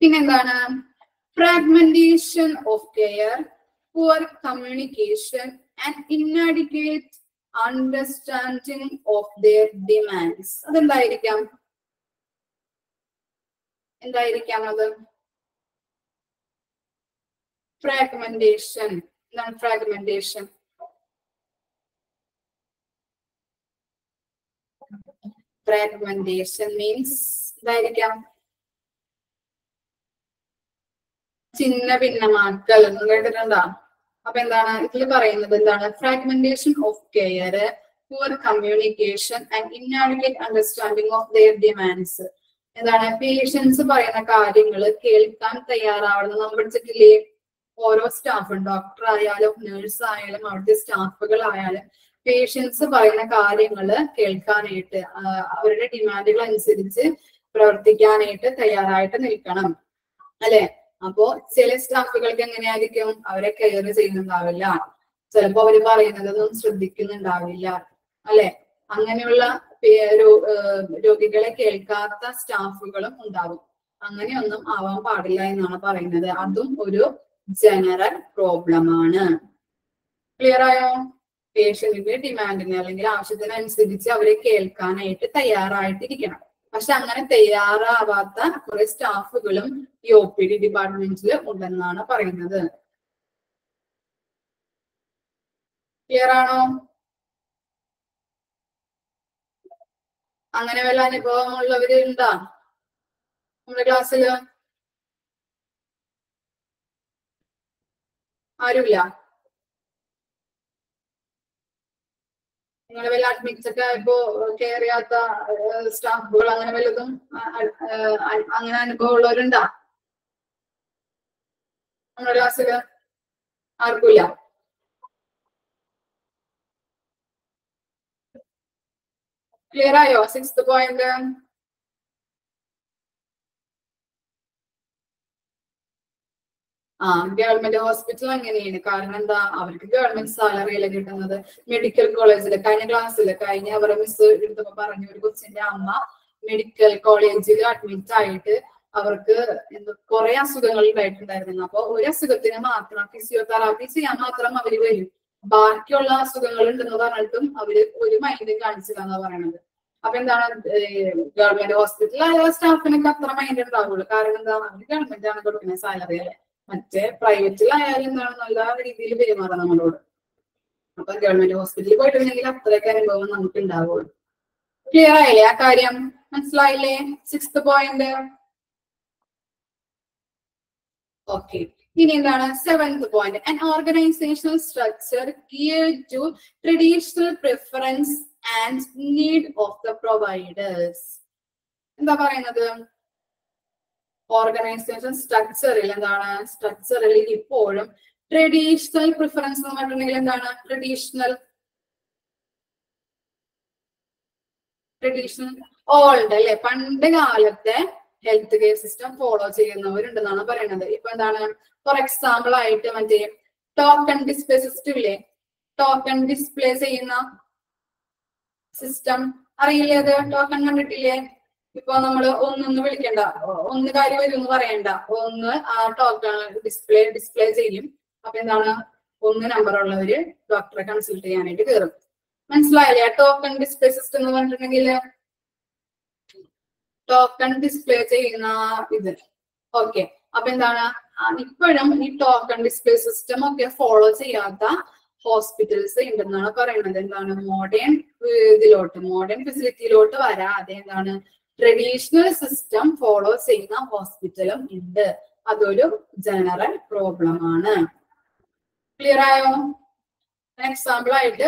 Speaker 1: പിന്നെന്താണ്? Fragmentation of care, poor communication and inadequate understanding of their demands. അതെന്തായിരിക്കാം? അത് ഫ്രാഗ്മെന്റേഷൻ. എന്താണ് ഫ്രാഗ്മെന്റേഷൻ? ഫ്രാഗ്മെന്റേഷൻ മീൻസ് എന്തായിരിക്കാം? ചിന്ന ഭിന്നമാക്കൽ എന്ന് കേട്ടിട്ടുണ്ടോ? അപ്പൊ എന്താണ് ഇതിൽ പറയുന്നത്? എന്താണ്? Fragmentation of care, poor communication and inadequate understanding of their demands. എന്താണ്? പേഷ്യൻസ് പറയുന്ന കാര്യങ്ങൾ കേൾക്കാൻ തയ്യാറാവണം. നമ്മൾ പഠിച്ചിട്ടില്ലേ? ഓരോ സ്റ്റാഫും, ഡോക്ടർ ആയാലും നേഴ്സ് ആയാലും അവിടുത്തെ സ്റ്റാഫുകളായാലും പേഷ്യൻസ് പറയുന്ന കാര്യങ്ങൾ കേൾക്കാനായിട്ട്, അവരുടെ ഡിമാൻഡുകൾ അനുസരിച്ച് പ്രവർത്തിക്കാനായിട്ട് തയ്യാറായിട്ട് നിൽക്കണം, അല്ലെ? അപ്പോ ചില സ്റ്റാഫുകൾക്ക് എങ്ങനെയായിരിക്കും? അവരെ കെയർ ചെയ്യുന്നുണ്ടാവില്ല, ചിലപ്പോ അവര് പറയുന്നതൊന്നും ശ്രദ്ധിക്കുന്നുണ്ടാവില്ല, അല്ലെ? അങ്ങനെയുള്ള രോഗികളെ കേൾക്കാത്ത സ്റ്റാഫുകളും ഉണ്ടാവും. അങ്ങനെയൊന്നും ആവാൻ പാടില്ല എന്നാണ് പറയുന്നത്. അതും ഒരു ജനറൽ പ്രോബ്ലം ആണ്. ക്ലിയർ ആയോ? പേഷ്യന്റിന്റെ ഡിമാൻഡിന് അല്ലെങ്കിൽ ആവശ്യത്തിനനുസരിച്ച് അവരെ കേൾക്കാനായിട്ട് തയ്യാറായിട്ടിരിക്കണം. പക്ഷെ അങ്ങനെ തയ്യാറാവാത്ത കുറെ സ്റ്റാഫുകളും ഈ OPD ഡിപ്പാർട്ട്മെന്റിൽ ഉണ്ടെന്നാണ് പറയുന്നത്. ക്ലിയർ ആണോ? അങ്ങനെ വല്ല അനുഭവം ഉള്ളവര് ഉണ്ടാ നമ്മുടെ ക്ലാസ്സില്? ആരുമില്ല? നിങ്ങളെ വല്ല അഡ്മിറ്റ്സ് ഒക്കെ ഇപ്പോ കെയർ ചെയ്യാത്ത സ്റ്റാഫുകൾ അങ്ങനെ വല്ലതും അങ്ങനെ അനുഭവം ഉള്ളവരുണ്ടാ നമ്മുടെ ക്ലാസ്സില്? ആർക്കുമില്ല? ക്ലിയർ ആയോ 6th പോയിന്റ്? ഗവൺമെന്റ് ഹോസ്പിറ്റൽ അങ്ങനെയാണ്. കാരണം എന്താ? അവർക്ക് ഗവൺമെന്റ് സാലറിയല്ലേ കിട്ടുന്നത്. മെഡിക്കൽ കോളേജില് കഴിഞ്ഞ അവരെ മിസ് എടുത്തപ്പോ പറഞ്ഞു, ഒരു കൊച്ചിന്റെ അമ്മ മെഡിക്കൽ കോളേജിൽ അഡ്മിറ്റ് ആയിട്ട് അവർക്ക് കുറെ അസുഖങ്ങൾ ഉണ്ടായിട്ടുണ്ടായിരുന്നു. അപ്പൊ ഒരു അസുഖത്തിന് മാത്രം ഫിസിയോതെറാപ്പി ചെയ്യാൻ മാത്രം അവര് വരും, ബാക്കിയുള്ള അസുഖങ്ങൾ ഉണ്ടെന്ന് പറഞ്ഞിട്ടും അവര് ഒരു മൈൻഡ് കാണിച്ചില്ലെന്നാ പറയണത്. അപ്പൊ എന്താണ്? ഗവൺമെന്റ് ഹോസ്പിറ്റലിൽ സ്റ്റാഫിനൊക്കെ അത്ര മൈൻഡ് ഉണ്ടാവുള്ളൂ. കാരണം എന്താ? അവര് ഗവൺമെന്റ് ആണ് കൊടുക്കുന്ന സാലറി, അല്ലെ? മറ്റേ പ്രൈവറ്റിലായാലും എന്താണ് നല്ല രീതിയിൽ പെരുമാറാം നമ്മളോട്. അപ്പൊ ഗവൺമെന്റ് ഹോസ്പിറ്റലിൽ പോയിട്ടുണ്ടെങ്കിൽ അത്രയൊക്കെ അനുഭവം നമുക്ക് ഉണ്ടാവുള്ളൂ. ക്ലിയർ ആയില്ലേ ആ കാര്യം? മനസ്സിലായില്ലേ 6th പോയിന്റ്? ഓക്കെ. ഇനി എന്താണ് 7th point? An organizational structure geared to traditional preference and need of the providers. എന്താ പറയുന്നത്? ഓർഗനൈസേഷൻ സ്ട്രക്ചറിൽ എന്താണ്? സ്ട്രക്ചറിൽ ഇപ്പോഴും ട്രഡീഷണൽ പ്രിഫറൻസ് എന്ന് പറഞ്ഞിട്ടുണ്ടെങ്കിൽ എന്താണ്? ട്രഡീഷണൽ ഓൾഡ്, അല്ലെ? പണ്ട് കാലത്തെ ഹെൽത്ത് കെയർ സിസ്റ്റം ഫോളോ ചെയ്യുന്നവരുണ്ടെന്നാണ് പറയുന്നത്. ഇപ്പൊ എന്താണ്? ഫോർ എക്സാമ്പിൾ ആയിട്ട് മറ്റേ ടോക്കൺ ഡിസ്പെസിസ്റ്റ് ഇല്ലേ? ടോക്കൺ ഡിസ്പ്ലേ ചെയ്യുന്ന സിസ്റ്റം അറിയില്ലേ? അത് ടോക്കൺ കണ്ടിട്ടില്ലേ? ഇപ്പൊ നമ്മള് ഒന്നൊന്ന് വിളിക്കണ്ട, ഒന്ന് കാര്യം വരും എന്ന് പറയണ്ട, ഒന്ന് ആ ടോക്കൺ ഡിസ്പ്ലേ ചെയ്യും. അപ്പൊ എന്താണ്, ഒന്ന് നമ്പർ ഉള്ളവര് ഡോക്ടറെ കൺസൾട്ട് ചെയ്യാനായിട്ട് കയറും. മനസ്സിലായില്ലേ? ടോക്കൺ ഡിസ്പ്ലേ സിസ്റ്റം എന്ന് പറഞ്ഞിട്ടുണ്ടെങ്കിൽ ടോക്കൺ ഡിസ്പ്ലേ ചെയ്യുന്ന ഇത്. ഓക്കെ, അപ്പൊ എന്താണ്, ഇപ്പോഴും ഈ ടോക്കൺ ഡിസ്പ്ലേ സിസ്റ്റം ഒക്കെ ഫോളോ ചെയ്യാത്ത ഹോസ്പിറ്റൽസ് ഉണ്ടെന്നാണ് പറയുന്നത്. എന്താണ്, മോഡേൺ മോഡേൺ ഫെസിലിറ്റിയിലോട്ട് വരാതെ എന്താണ് ട്രഡീഷണൽ സിസ്റ്റം ഫോളോ ചെയ്യുന്ന ഹോസ്പിറ്റലും ഉണ്ട്. അതൊരു ജനറൽ പ്രോബ്ലം ആണ്. ക്ലിയർ ആയോ? എക്സാമ്പിൾ ആയിട്ട്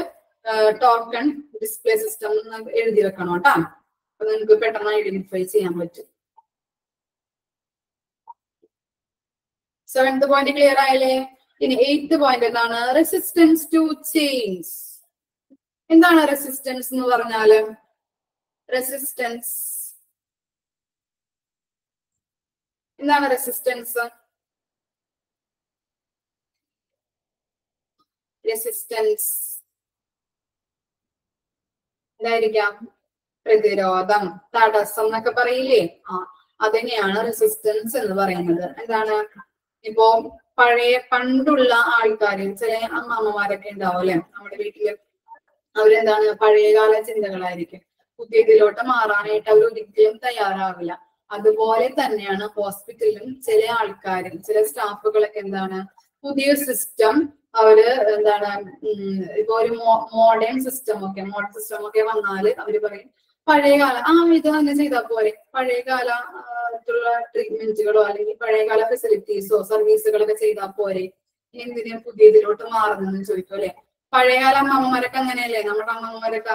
Speaker 1: ടോക്കൺ ഡിസ്പ്ലേ സിസ്റ്റം എഴുതി വെക്കണം കേട്ടോ. അപ്പൊ നിങ്ങൾക്ക് പെട്ടെന്ന് ഐഡന്റിഫൈ ചെയ്യാൻ പറ്റും. 7th പോയിന്റ് ക്ലിയർ ആയില്ലേ? ഇനി 8th പോയിന്റ് എന്താണ്? Resistance to change. എന്താണ് റെസിസ്റ്റൻസ് എന്ന് പറഞ്ഞാല്? റെസിസ്റ്റൻസ് എന്താണ്? റെസിസ്റ്റൻസ് എന്തായിരിക്കാം? പ്രതിരോധം, തടസ്സം എന്നൊക്കെ പറയില്ലേ? അതന്നെയാണ് റെസിസ്റ്റൻസ് എന്ന് പറയുന്നത്. എന്താണ്, ഇപ്പോ പണ്ടുള്ള ആൾക്കാര്, ചില അമ്മമാരൊക്കെ ഉണ്ടാവും അല്ലെ നമ്മുടെ വീട്ടില്, അവരെന്താണ് പഴയകാല ചിന്തകളായിരിക്കും. പുതിയതിലോട്ട് മാറാനായിട്ട് അവർ ഒരിക്കലും തയ്യാറാവില്ല. അതുപോലെ തന്നെയാണ് ഹോസ്പിറ്റലിലും ചില ആൾക്കാരും ചില സ്റ്റാഫുകളൊക്കെ എന്താണ് പുതിയ സിസ്റ്റം അവര് എന്താണ് ഇപ്പൊ ഒരു മോഡേൺ സിസ്റ്റം ഒക്കെ വന്നാല് അവര് പറയും പഴയകാല ഇത് തന്നെ ചെയ്താൽ പോരെ, പഴയകാല ട്രീറ്റ്മെന്റുകളോ അല്ലെങ്കിൽ പഴയകാല ഫെസിലിറ്റീസോ സർവീസുകളൊക്കെ ചെയ്താൽ പോരെ, എന്തിനും പുതിയതിലോട്ട് മാറുന്നെന്ന് ചോദിക്കും അല്ലെ. പഴയകാല അമ്മമാരൊക്കെ അങ്ങനെയല്ലേ? നമ്മുടെ അമ്മമാരൊക്കെ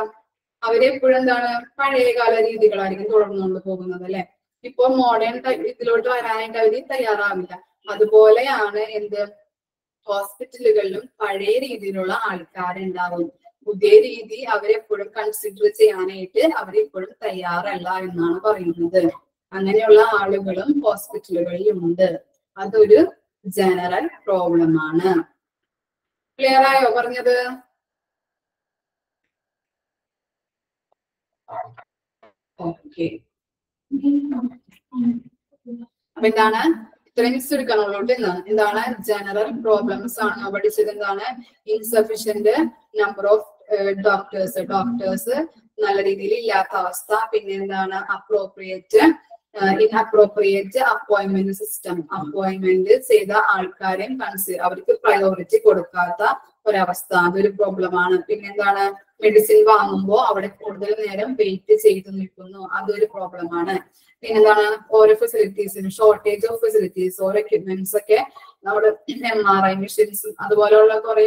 Speaker 1: അവരെപ്പോഴും എന്താണ് പഴയകാല രീതികളായിരിക്കും തുടർന്നുകൊണ്ട് പോകുന്നത് അല്ലെ. ഇപ്പൊ മോഡേൺ ഇതിലോട്ട് വരാനായിട്ട് അവര് തയ്യാറാവില്ല. അതുപോലെയാണ് എന്ത് ഹോസ്പിറ്റലുകളിലും പഴയ രീതിയിലുള്ള ആൾക്കാരുണ്ടാവും. പുതിയ രീതി അവരെപ്പോഴും കൺസിഡർ ചെയ്യാനായിട്ട് അവരെപ്പോഴും തയ്യാറല്ല എന്നാണ് പറയുന്നത്. അങ്ങനെയുള്ള ആളുകളും ഹോസ്പിറ്റലുകളിലുണ്ട്. അതൊരു ജനറൽ പ്രോബ്ലം ആണ്. ക്ലിയർ ആയോ പറഞ്ഞത്? ഓക്കെ, അപ്പൊ എന്താണ് ഇത്രയും ചുരുക്കണുള്ളൂ. എന്താണ് ജനറൽ പ്രോബ്ലംസ് ആണ് പഠിച്ചത്. എന്താണ് ഇൻസഫിഷ്യന്റ് നമ്പർ ഓഫ് ഡോക്ടേഴ്സ് നല്ല രീതിയിൽ ഇല്ലാത്ത അവസ്ഥ. പിന്നെ എന്താണ് ഇൻഅപ്രോപ്രിയേറ്റ് അപ്പോയിന്റ്മെന്റ് സിസ്റ്റം, അപ്പോയിന്റ്മെന്റ് ചെയ്ത ആൾക്കാരെ അവർക്ക് പ്രയോറിറ്റി കൊടുക്കാത്ത ഒരവസ്ഥ, അതൊരു പ്രോബ്ലമാണ്. പിന്നെന്താണ് മെഡിസിൻ വാങ്ങുമ്പോൾ അവിടെ കൂടുതൽ നേരം വെയിറ്റ് ചെയ്ത് നിൽക്കുന്നു, അതൊരു പ്രോബ്ലമാണ്. പിന്നെന്താണ് ഓരോ ഫെസിലിറ്റീസിനും ഷോർട്ടേജ് ഓഫ് ഫെസിലിറ്റീസ്, ഓരോ എക്യുപ്മെന്റ്സ് ഒക്കെ നമ്മുടെ MRI മെഷീൻസ് അതുപോലെയുള്ള കുറെ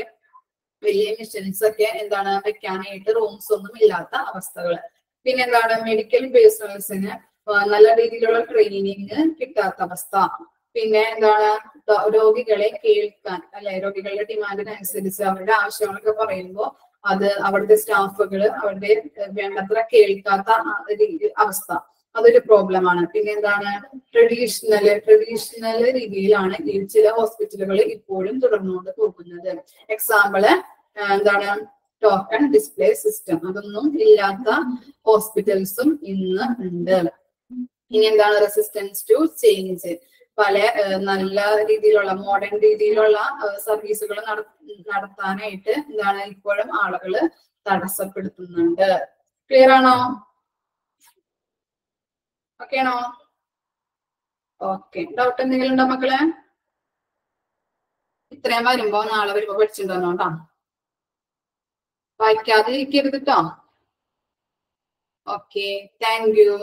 Speaker 1: വലിയ മെഷീൻസ് ഒക്കെ എന്താണ് വെക്കാനായിട്ട് റൂംസ് ഒന്നും ഇല്ലാത്ത അവസ്ഥകള്. പിന്നെന്താണ് മെഡിക്കൽ പേഴ്സണൽസിന് നല്ല രീതിയിലുള്ള ട്രെയിനിങ് കിട്ടാത്ത അവസ്ഥ. പിന്നെ എന്താണ് രോഗികളെ കേൾക്കാൻ അല്ലെ, രോഗികളുടെ ഡിമാൻഡിനനുസരിച്ച് അവരുടെ ആവശ്യങ്ങളൊക്കെ പറയുമ്പോൾ അത് അവിടുത്തെ സ്റ്റാഫുകള് അവരുടെ വേണ്ടത്ര കേൾക്കാത്ത അവസ്ഥ, അതൊരു പ്രോബ്ലമാണ്. പിന്നെ എന്താണ് ട്രഡീഷണൽ രീതിയിലാണ് ഈ ചില ഹോസ്പിറ്റലുകൾ ഇപ്പോഴും തുടർന്നുകൊണ്ട് പോകുന്നത്. എക്സാമ്പിള് എന്താണ് ടോക്കൺ ഡിസ്പ്ലേ സിസ്റ്റം, അതൊന്നും ഇല്ലാത്ത ഹോസ്പിറ്റൽസും ഇന്ന് ഉണ്ട്. ഇനി എന്താണ് റെസിസ്റ്റൻസ് ടു ചേഞ്ച്, പല നല്ല രീതിയിലുള്ള മോഡേൺ രീതിയിലുള്ള സർവീസുകൾ നടത്താനായിട്ട് എന്താണ് ഇപ്പോഴും ആളുകള് തടസ്സപ്പെടുത്തുന്നുണ്ട്. ക്ലിയർ ആണോ? ഓക്കെ ആണോ? ഓക്കെ, ഡൗട്ട് എന്തെങ്കിലും ഉണ്ടോ മക്കളെ? ഇത്രയും വരുമ്പോ നാളെ വരുമ്പോ പഠിച്ചിട്ടുണ്ടോട്ടാ, വായിക്കാതെ ഇരിക്കരുത് കേട്ടോ. Okay, thank you.